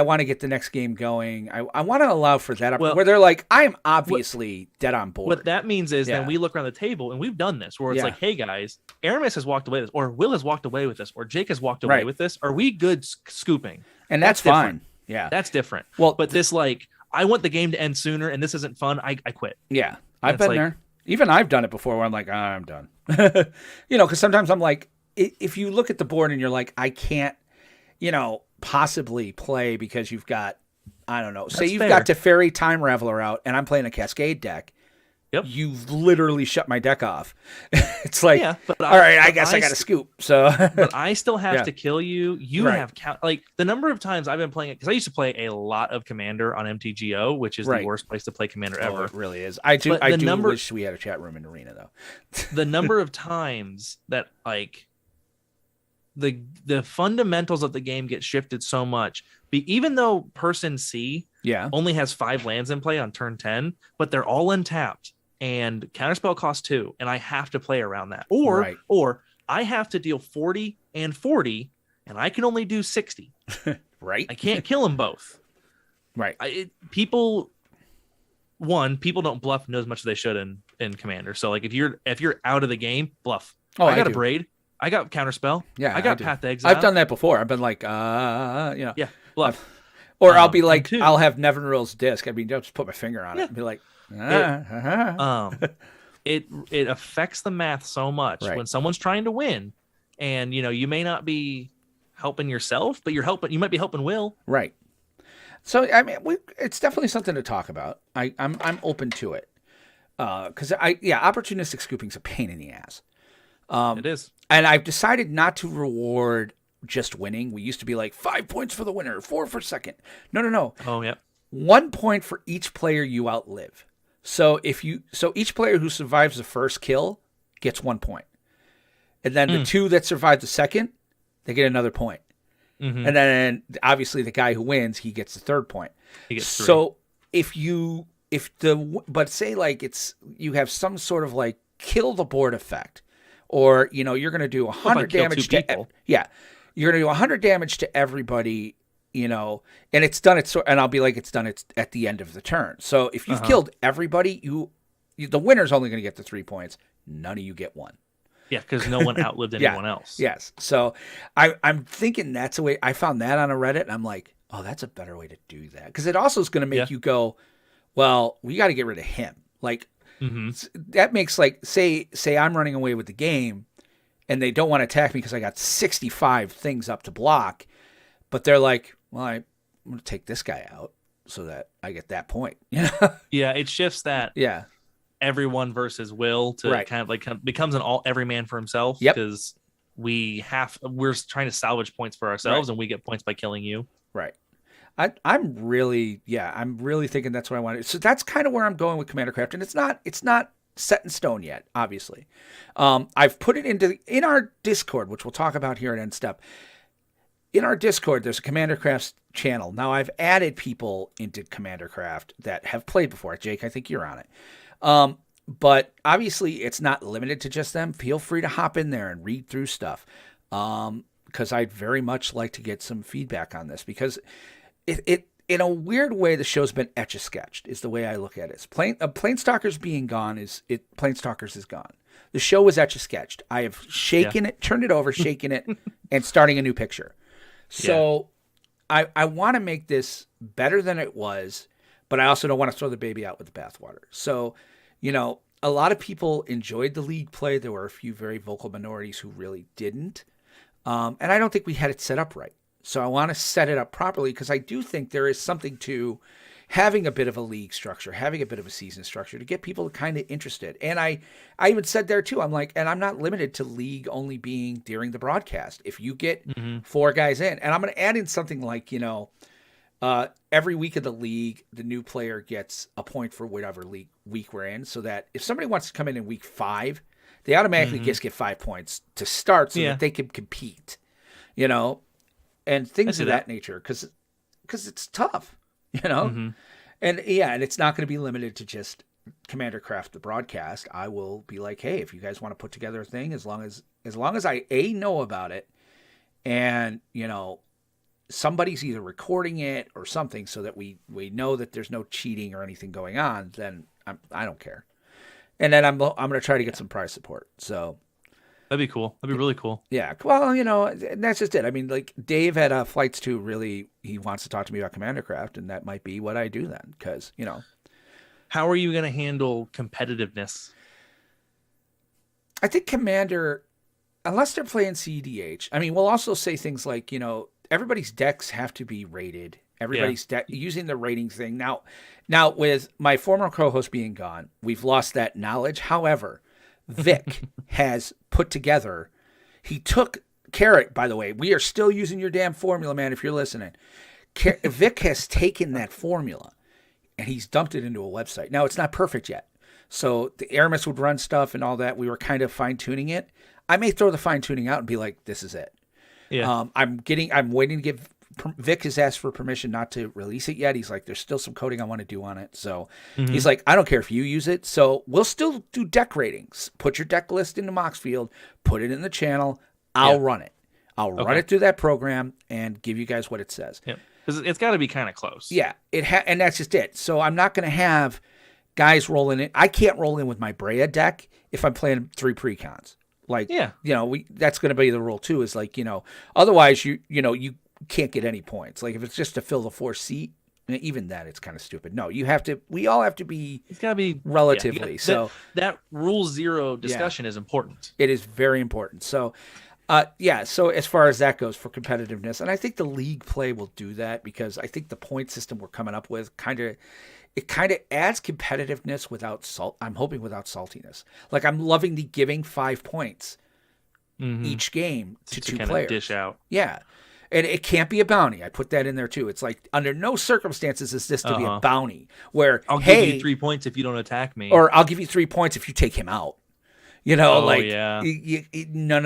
want to get the next game going. I want to allow for that where they're like, I'm obviously dead on board. What that means is then we look around the table and we've done this where it's like, hey guys, Aramis has walked away with this, or Will has walked away with this, or Jake has walked away with this. Are we good scooping? And that's fine. Yeah. That's different. Well, but this I want the game to end sooner and this isn't fun. I quit. Yeah. I've been there. Even I've done it before where I'm like, I'm done. Because sometimes I'm like, if you look at the board and you're like, I can't, possibly play because you've got, I don't know, say you've got Teferi Time Raveler out and I'm playing a Cascade deck. Yep. You've literally shut my deck off. It's like, all right, I guess I got to scoop. So, but I still have to kill you. You have the number of times I've been playing it because I used to play a lot of Commander on MTGO, which is the worst place to play Commander ever. It really is. I do wish we had a chat room in Arena though. The number of times that the fundamentals of the game get shifted so much. Even though person C only has 5 lands in play on turn 10, but they're all untapped. And counterspell costs 2, and I have to play around that. Or I have to deal 40 and 40, and I can only do 60. Right. I can't kill them both. Right. People don't bluff as much as they should in Commander. So if you're out of the game, bluff. I got a Braid. I got counterspell. Yeah. I got Path to Exile. I've done that before. I've been like, Yeah, bluff. Or I'll be like, I'll have Nevinril's Disc. I mean, just put my finger on it and be like, it affects the math so much when someone's trying to win, and you may not be helping yourself, but you might be helping Will. Right. So I mean, it's definitely something to talk about. I'm open to it because opportunistic scooping's a pain in the ass. It is, and I've decided not to reward just winning. We used to be like 5 points for the winner, 4 for second. No. Oh yeah. 1 point for each player you outlive. So each player who survives the first kill gets 1 point. And then the 2 that survive the second, they get another point. Mm-hmm. And then obviously the guy who wins, he gets the 3rd point. He gets 3. So but say you have some sort of kill the board effect, or you're going to do 100 damage to people. You're going to do 100 damage to everybody. And it's done. And I'll be like, it's done. It's at the end of the turn. So if you've killed everybody, the winner's only going to get the 3 points. None of you get 1. Yeah, because no one outlived anyone else. Yes. So I'm thinking that's a way. I found that on a Reddit, and I'm like, oh, that's a better way to do that, because it also is going to make you go, well, we got to get rid of him. That makes say I'm running away with the game, and they don't want to attack me because I got 65 things up to block, but they're like, well, I'm going to take this guy out so that I get that point. Yeah, it shifts that. Yeah, everyone versus Will to kind of becomes an every man for himself. Yep. Because we're trying to salvage points for ourselves, and we get points by killing you. Right. I'm really thinking that's what I wanted. So that's kind of where I'm going with Commander Craft, and it's not set in stone yet, obviously. I've put it in our Discord, which we'll talk about here at End Step. In our Discord, there's a Commander Craft channel. Now, I've added people into Commander Craft that have played before. Jake, I think you're on it. But obviously, it's not limited to just them. Feel free to hop in there and read through stuff, because I'd very much like to get some feedback on this, because it in a weird way, the show's been etch-a-sketched, is the way I look at it. Planestalkers being gone Planestalkers is gone. The show was etch-a-sketched. I have shaken it, turned it over, shaken it, and starting a new picture. So I want to make this better than it was, but I also don't want to throw the baby out with the bathwater. So, a lot of people enjoyed the league play. There were a few very vocal minorities who really didn't. And I don't think we had it set up right. So I want to set it up properly, because I do think there is something to having a bit of a league structure, having a bit of a season structure to get people kind of interested. And I even said there too, I'm like, and I'm not limited to league only being during the broadcast. If you get 4 guys in, and I'm going to add in something like, every week of the league, the new player gets a point for whatever week we're in, so that if somebody wants to come in week 5, they automatically just get 5 points to start so that they can compete, and things of that nature, because it's tough. you know? Mm-hmm. And yeah, and it's not going to be limited to just Commander Craft, the broadcast. I will be like, hey, if you guys want to put together a thing, as long as I know about it, and somebody's either recording it or something, so that we know that there's no cheating or anything going on, then I don't care. And then I'm going to try to get some prize support. So That'd be cool. That'd be really cool. yeah, well, that's just it. I mean, like Dave at Flights 2 really, he wants to talk to me about Commander Craft, and that might be what I do then, because How are you going to handle competitiveness? I think Commander, unless they're playing CDH, I mean, we'll also say things like, everybody's decks have to be rated. Everybody's deck using the rating thing. Now with my former co-host being gone, we've lost that knowledge. However, Vic has put together, he took Carrot, by the way, we are still using your damn formula, man, if you're listening. Vic has taken that formula and he's dumped it into a website. Now, it's not perfect yet. So the Aramis would run stuff and all that. We were kind of fine-tuning it. I may throw the fine-tuning out and be like, this is it. Yeah. I'm waiting to give, Vic has asked for permission not to release it yet. He's like, there's still some coding I want to do on it. So he's like, I don't care if you use it. So we'll still do deck ratings. Put your deck list into Moxfield, put it in the channel. I'll run it. I'll run it through that program and give you guys what it says. Yeah. Because it's got to be kind of close. Yeah, and that's just it. So I'm not going to have guys rolling in. I can't roll in with my Brea deck if I'm playing 3 precons. Like, that's going to be the rule too. Is like, otherwise you can't get any points. Like if it's just to fill the 4 seat, even that it's kind of stupid. No, you have to. We all have to be. It's got to be relatively. Yeah, so that rule 0 discussion is important. It is very important. So. So as far as that goes for competitiveness, and I think the league play will do that because I think the point system we're coming up with kind of adds competitiveness without salt. I'm hoping without saltiness. Like I'm loving the giving 5 points each game to 2 players. Dish out. Yeah. And it can't be a bounty. I put that in there too. It's like under no circumstances is this to be a bounty where, I'll give you 3 points if you don't attack me. Or I'll give you 3 points if you take him out. None of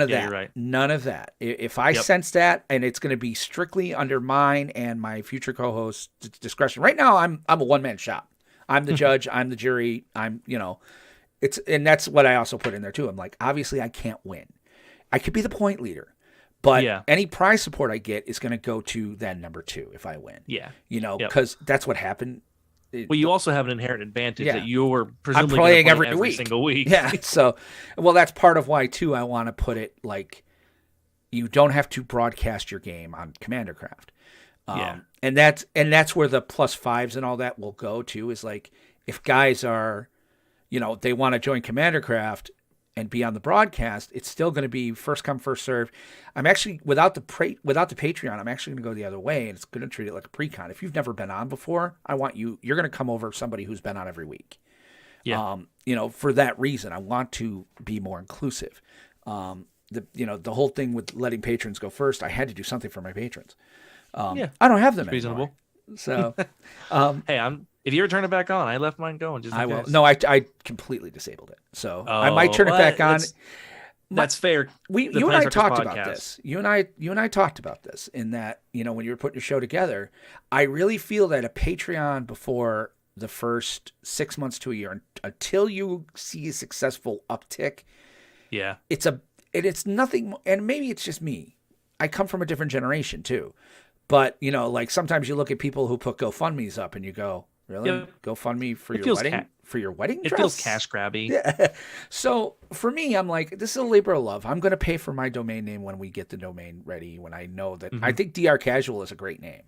that. You're right. None of that. If I sense that, and it's going to be strictly under mine and my future co-host's discretion. Right now, I'm a one-man shop. I'm the judge. I'm the jury. And that's what I also put in there too. I'm like, obviously, I can't win. I could be the point leader, but any prize support I get is going to go to then number 2 if I win. Yeah. Because that's what happened. Well, you also have an inherent advantage that you're presumably playing play every single week. Yeah. So, that's part of why too. I want to put it like you don't have to broadcast your game on Commander Craft. And that's where the +5s and all that will go to. Is like if guys are, they want to join Commander Craft and be on the broadcast, it's still going to be first come first serve. I'm actually without the Patreon, I'm actually going to go the other way, and it's going to treat it like a pre-con. If you've never been on before, I want you're going to come over somebody who's been on every week. Yeah. For that reason, I want to be more inclusive. The whole thing with letting patrons go first, I had to do something for my patrons. I don't have them reasonable. Anymore. So, hey, if you ever turn it back on, I left mine going. Just I will. No, I completely disabled it. So I might turn it back on. That's fair. You and I talked about this. You and I talked about this in that, when you were putting your show together, I really feel that a Patreon before the first 6 months to a year, until you see a successful uptick. Yeah. It's nothing. And maybe it's just me. I come from a different generation too. But, like sometimes you look at people who put GoFundMe's up and you go, really? Yep. GoFundMe for your wedding? For your wedding dress? It feels cash grabby. Yeah. So for me, I'm like, this is a labor of love. I'm going to pay for my domain name when we get the domain ready. When I know that, I think DR Casual is a great name.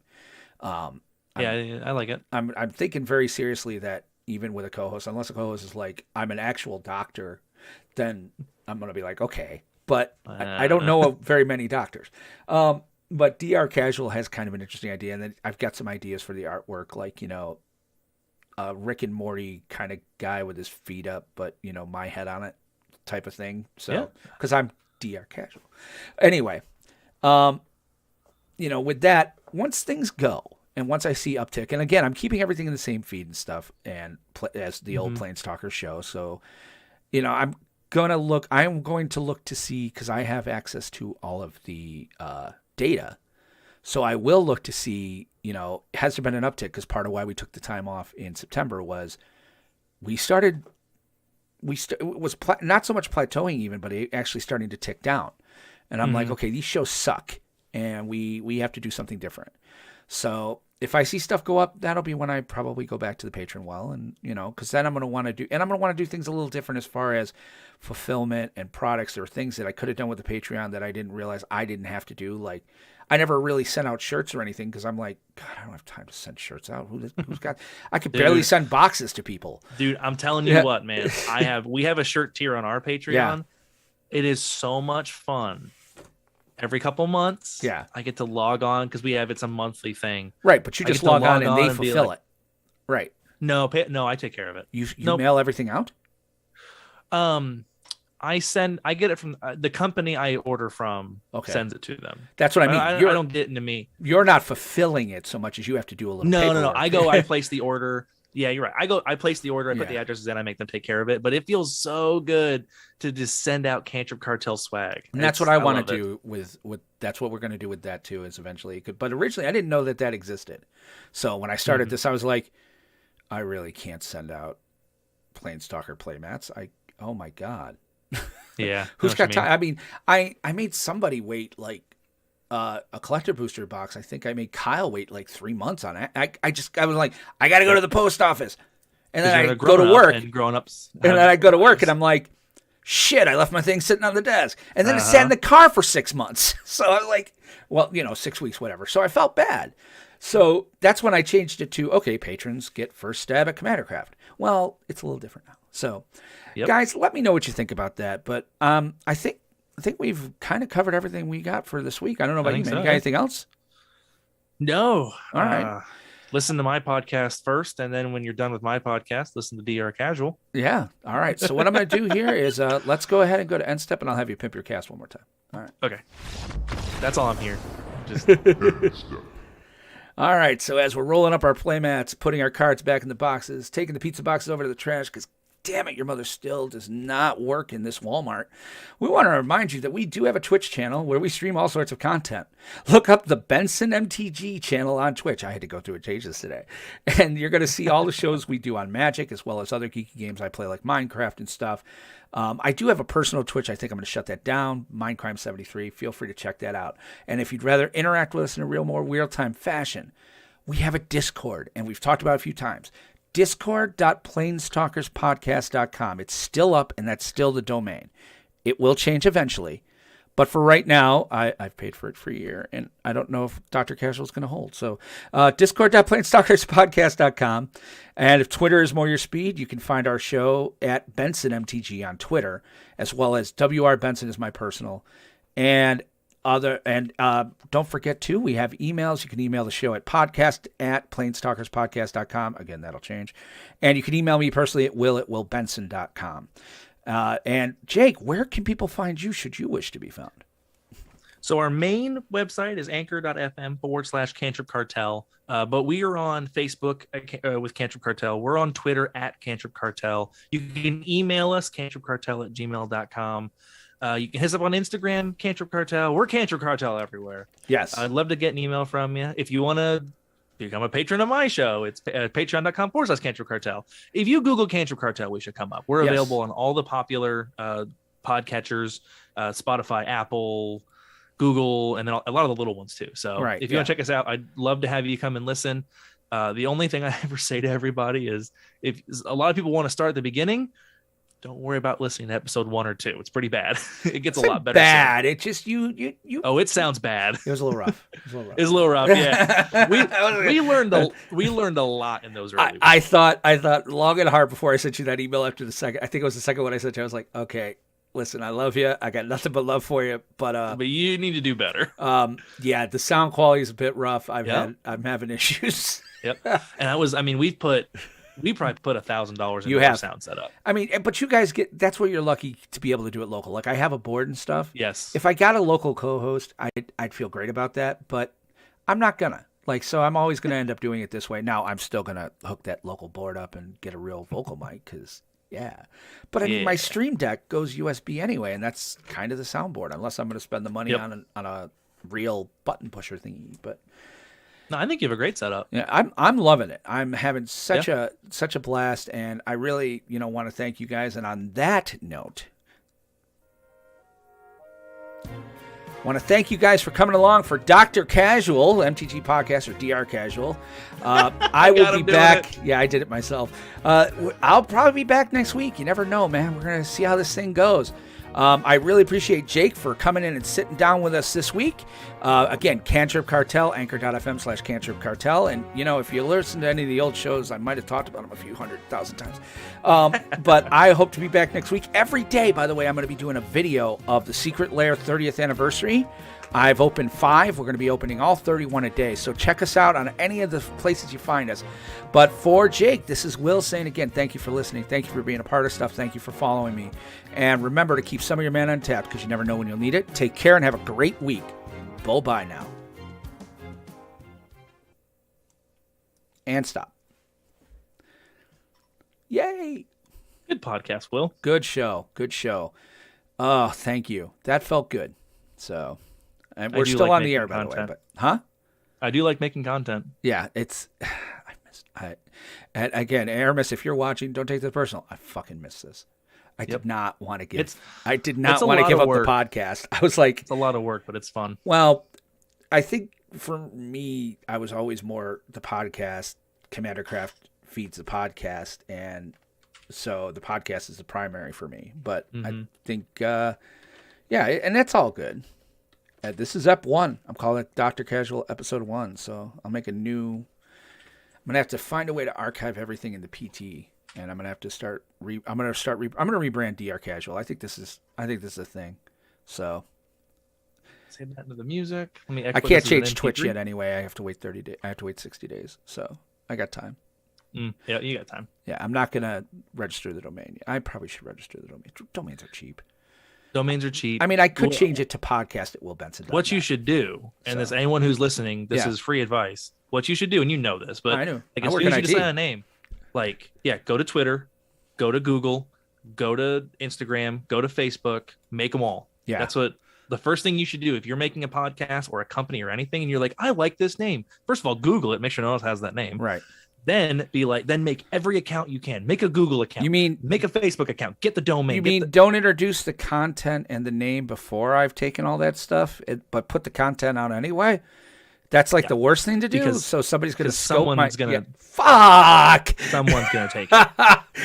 I like it. I'm thinking very seriously that even with a co-host, unless a co-host is like, I'm an actual doctor, then I'm going to be like, okay. But I don't know very many doctors. But DR Casual has kind of an interesting idea, and then I've got some ideas for the artwork, like Rick and Morty kind of guy with his feet up, but my head on it, type of thing. So because I'm DR Casual, anyway, with that, once things go and once I see uptick, and again, I'm keeping everything in the same feed and stuff, and as the old Planestalker show, so I'm going to look to see because I have access to all of the data. So I will look to see, has there been an uptick? Because part of why we took the time off in September was it was not so much plateauing even, but it actually starting to tick down. And I'm like, okay, these shows suck, and we have to do something different. So if I see stuff go up, that'll be when I probably go back to the Patreon well, and because then I'm going to want to do things a little different as far as fulfillment and products. There are things that I could have done with the Patreon that I didn't realize I didn't have to do. Like I never really sent out shirts or anything because I'm like, God, I don't have time to send shirts out. Who's got? I could barely send boxes to people. Dude, I'm telling you what, man. We have a shirt tier on our Patreon. Yeah. It is so much fun. Every couple months, I get to log on because it's a monthly thing. Right, but you just log on and they fulfill it. Right. No, I take care of it. You mail everything out? I get it from the company I order from. Sends it to them. That's what I mean. I don't get into me. You're not fulfilling it so much as you have to do a little. No. I place the order. Yeah, you're right. I place the order. I put the addresses in. I make them take care of it. But it feels so good to just send out Cantrip Cartel swag. And that's what I want to do with. That's what we're going to do with that too. Is eventually it could. But originally, I didn't know that existed. So when I started this, I was like, I really can't send out Planestalker playmats. Oh my God. Yeah. Who's got time? I mean, I made somebody wait like a collector booster box. I think I made Kyle wait like 3 months on it. I was like, I got to go to the post office, and then I go to work. And grown-ups. And then I go to work, and I'm like, shit, I left my thing sitting on the desk, and then it sat in the car for 6 months. So I was like, well, 6 weeks, whatever. So I felt bad. So that's when I changed it to, okay, patrons get first stab at Commander Craft. Well, it's a little different now. So, guys, let me know what you think about that. But I think we've kind of covered everything we got for this week. I don't know about you, man. You got anything else? No. All right. Listen to my podcast first, and then when you're done with my podcast, listen to DR Casual. Yeah. All right. So what I'm going to do here is let's go ahead and go to end step, and I'll have you pimp your cast one more time. All right. Okay. That's all I'm here. Just... All right. So as we're rolling up our playmats, putting our cards back in the boxes, taking the pizza boxes over to the trash because damn it, your mother still does not work in this Walmart. We want to remind you that we do have a Twitch channel where we stream all sorts of content. Look up the Benson MTG channel on Twitch. I had to go through and change this today. And you're going to see all the shows we do on Magic as well as other geeky games I play like Minecraft and stuff. I do have a personal Twitch. I think I'm going to shut that down. Mindcrime73. Feel free to check that out. And if you'd rather interact with us in a more real-time fashion, we have a Discord, and we've talked about it a few times. Discord.planestalkerspodcast.com. It's still up, and that's still the domain. It will change eventually. But for right now, I've paid for it for a year, and I don't know if Dr. Casual is going to hold. So discord.planestalkerspodcast.com. And if Twitter is more your speed, you can find our show at BensonMTG on Twitter, as well as WR Benson is my personal. And don't forget, too, we have emails. You can email the show at podcast@planestalkerspodcast.com. Again, that'll change. And you can email me personally at will@willbenson.com. And Jake, where can people find you should you wish to be found? So our main website is anchor.fm/Cantrip Cartel. But we are on Facebook with Cantrip Cartel. We're on Twitter at Cantrip Cartel. You can email us, cantripcartel@gmail.com. You can hit us up on Instagram, Cantrip Cartel. We're Cantrip Cartel everywhere. Yes. I'd love to get an email from you. If you want to become a patron of my show, it's patreon.com/Cantrip Cartel. If you Google Cantrip Cartel, we should come up. We're available on all the popular podcatchers, Spotify, Apple, Google, and then a lot of the little ones too. So if you want to check us out, I'd love to have you come and listen. The only thing I ever say to everybody is if a lot of people want to start at the beginning, don't worry about listening to episode 1 or 2. It's pretty bad. It gets a lot better. Bad. It just you. Oh, it sounds bad. It was a little rough. It was a little rough. Yeah. we learned a lot in those early. I thought long and hard before I sent you that email after the second. I think it was the second one I sent you. I was like, okay, listen, I love you. I got nothing but love for you, but you need to do better. Yeah, the sound quality is a bit rough. I'm having issues. Yep. And we probably put $1,000 in our sound setup. I mean, but you guys that's where you're lucky to be able to do it local. Like I have a board and stuff. Yes. If I got a local co-host, I'd feel great about that, but I'm not gonna. So I'm always gonna end up doing it this way. Now I'm still gonna hook that local board up and get a real vocal mic because But I mean, my Stream Deck goes USB anyway, and that's kind of the soundboard. Unless I'm gonna spend the money on a real button pusher thingy. But No, I think you have a great setup. yeah, I'm loving it. I'm having such a blast, and I really want to thank you guys. And on that note, I want to thank you guys for coming along for Dr. Casual, MTG Podcast, or DR Casual. I will be back. Yeah, I did it myself. I'll probably be back next week. You never know, man. We're going to see how this thing goes. I really appreciate Jake for coming in and sitting down with us this week. Again, Cantrip Cartel, anchor.fm/Cantrip Cartel. And, if you listen to any of the old shows, I might have talked about them a few 100,000 times. But I hope to be back next week. Every day, by the way, I'm going to be doing a video of the Secret Lair 30th anniversary. I've opened 5. We're going to be opening all 31 a day. So check us out on any of the places you find us. But for Jake, this is Will saying again, thank you for listening. Thank you for being a part of stuff. Thank you for following me. And remember to keep some of your mana untapped because you never know when you'll need it. Take care and have a great week. Bye now. And stop. Yay. Good podcast, Will. Good show. Good show. Oh, thank you. That felt good. So, and we're still on the air, by the way. But, huh? I do like making content. Yeah, it's. And again, Aramis, if you're watching, don't take this personal. I fucking miss this. I did not want to give. I did not want to give up the podcast. I was like, it's a lot of work, but it's fun. Well, I think for me, I was always more the podcast. Commander Craft feeds the podcast, and so the podcast is the primary for me. But I think, yeah, and that's all good. This is Ep 1. I'm calling it Dr. Casual Episode 1. So I'll make a new. I'm gonna have to find a way to archive everything in the PT, and I'm gonna have to start. I'm gonna rebrand DR Casual. I think this is a thing. So. Say that into the music. I can't change Twitch yet anyway. I have to wait 30 days. I have to wait 60 days. So I got time. Yeah, you got time. Yeah, I'm not gonna register the domain. I probably should register the domain. Domains are cheap. Domains are cheap. I mean, I could change it to podcast at willbenson.net. What you should do, and this anyone who's listening, this is free advice. What you should do, and you know this, but I know. Like, as soon as you decide a name, go to Twitter, go to Google, go to Instagram, go to Facebook, make them all. Yeah, that's what the first thing you should do if you're making a podcast or a company or anything, and you're like, I like this name. First of all, Google it, make sure no one else has that name. Right. Then make every account you can. Make a Google account. You mean make a Facebook account? Get the domain. You mean don't introduce the content and the name before I've taken all that stuff, but put the content out anyway? That's like the worst thing to do. Because so somebody's going to someone's going to fuck. Someone's going to take it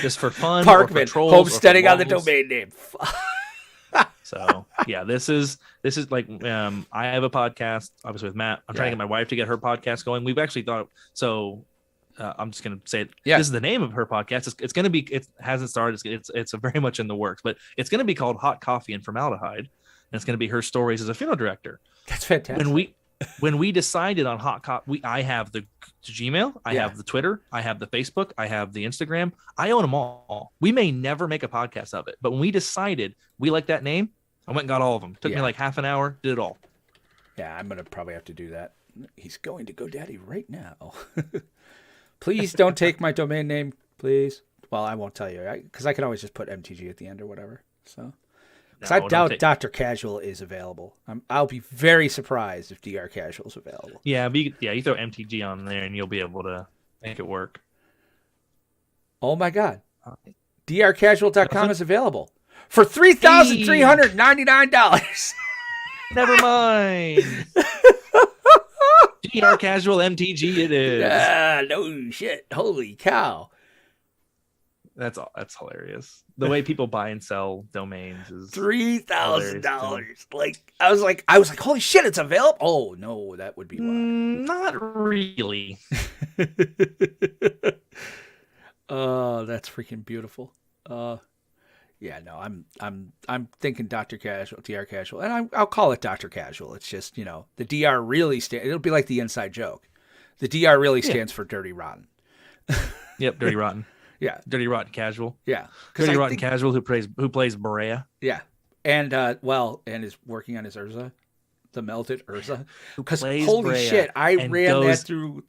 just for fun. Parkman homesteading on the domain name. So yeah, this is like I have a podcast obviously with Matt. I'm trying to get my wife to get her podcast going. We've actually thought so. I'm just going to say it. Yeah. This is the name of her podcast. It's going to be. It hasn't started. It's very much in the works, but it's going to be called Hot Coffee and Formaldehyde, and it's going to be her stories as a funeral director. That's fantastic. When we decided on Hot Coffee, I have the Gmail, I have the Twitter, I have the Facebook, I have the Instagram. I own them all. We may never make a podcast of it, but when we decided we like that name, I went and got all of them. Took me like half an hour, did it all. Yeah, I'm gonna probably have to do that. He's going to GoDaddy right now. Please don't take my domain name, please. Well, I won't tell you, because I can always just put MTG at the end or whatever. So, because I doubt Dr. Casual is available. I'll be very surprised if DR Casual is available. Yeah, you throw MTG on there and you'll be able to make it work. Oh my God, drcasual.com is available for $3,399. Never mind. DR Casual MTG it is. No shit. Holy cow. That's hilarious. The way people buy and sell domains is $3,000. Like I was like, holy shit, it's available. Oh no, that would be not really. Oh, that's freaking beautiful. Yeah, no, I'm thinking Dr. Casual, DR Casual, and I'll call it Dr. Casual. It's just, the DR really it'll be like the inside joke. The DR really stands for Dirty Rotten. Yep, Dirty Rotten. Yeah, Dirty Rotten Casual. Yeah, Dirty Rotten Casual who plays Berea. Yeah, and and is working on his Urza, the melted Urza. Because holy Berea shit, I ran that through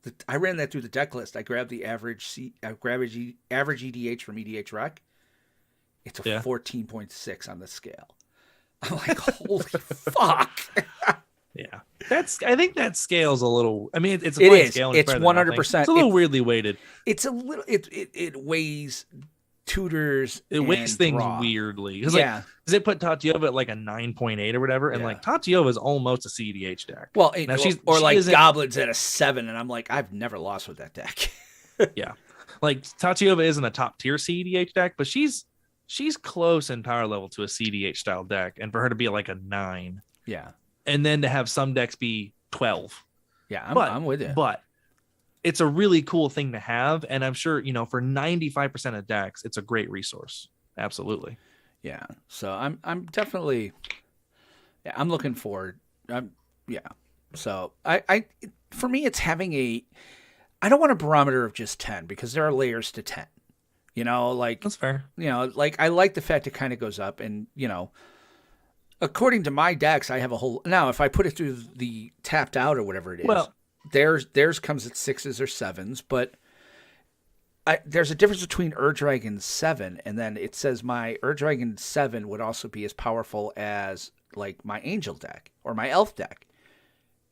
the deck list. I grabbed the average EDH from EDH Rec. It's a 14.6 on the scale. I'm like, holy fuck. Yeah. I think that scales a little. I mean, it's a It fine is. scale. It's 100%. It's a little weirdly weighted. It's a little. It weighs tutors. It weighs things draw. weirdly. Cause Yeah. Because it put Tatiova at like a 9.8 or whatever, and like Tatiova is almost a CDH deck. Well, now she Goblins at a 7, and I'm like, I've never lost with that deck. Yeah, like Tatiova isn't a top tier CDH deck, but she's close in power level to a CDH style deck, and for her to be like a 9, and then to have some decks be 12. Yeah, I'm with you. But it's a really cool thing to have, and I'm sure for 95% of decks, it's a great resource. Absolutely. Yeah. So I'm definitely, I'm looking forward. So I for me, it's having I don't want a barometer of just 10 because there are layers to 10. Like that's fair. Like I like the fact it kind of goes up, and according to my decks, I have a whole. Now, if I put it through the tapped out or whatever it is, well, theirs comes at 6s or 7s, but there's a difference between Ur-Dragon 7, and then it says my Ur-Dragon 7 would also be as powerful as like my Angel deck or my Elf deck.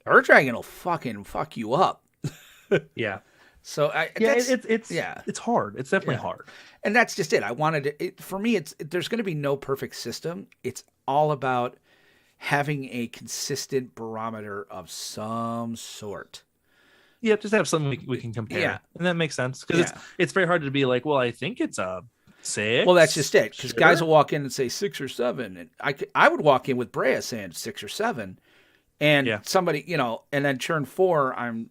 Ur-Dragon will fucking fuck you up. Yeah. So it's hard. It's definitely hard. And that's just it. I wanted it for me. There's going to be no perfect system. It's all about having a consistent barometer of some sort. Yeah, just have something we can compare. Yeah. And that makes sense because it's very hard to be like, well, I think it's a 6. Well, that's just it. Because guys will walk in and say 6 or 7, and I would walk in with Brea saying 6 or 7, and somebody and then turn 4, I'm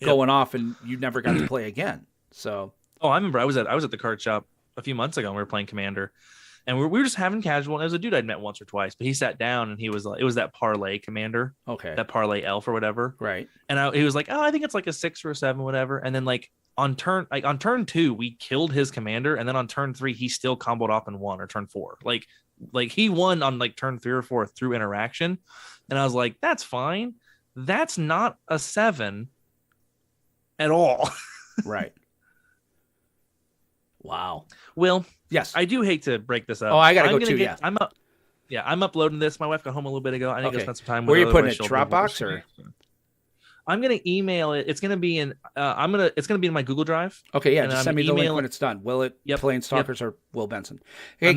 going off, and you never got to play again. So. Oh, I remember I was at the card shop a few months ago and we were playing Commander, and we were just having casual. And it was a dude I'd met once or twice, but he sat down and he was like, it was that parlay Commander, that parlay elf or whatever, right? And he was like, oh, I think it's like a 6 or a 7, whatever. And then like on turn 2, we killed his Commander, and then on turn 3, he still comboed off and won, or turn 4, like he won on like turn 3 or 4 through interaction. And I was like, that's fine. That's not a 7 at all. Right. Wow. Will, yes, I do hate to break this up. Oh, I gotta go too. Yeah, I'm uploading this. My wife got home a little bit ago. I need to spend some time with her. Where are you putting it? Dropbox or? I'm gonna email it. It's gonna be in. It's gonna be in my Google Drive. Okay, yeah. Just send me the link when it's done. Will it? Yep. Planestalkers or Will Benson? Okay,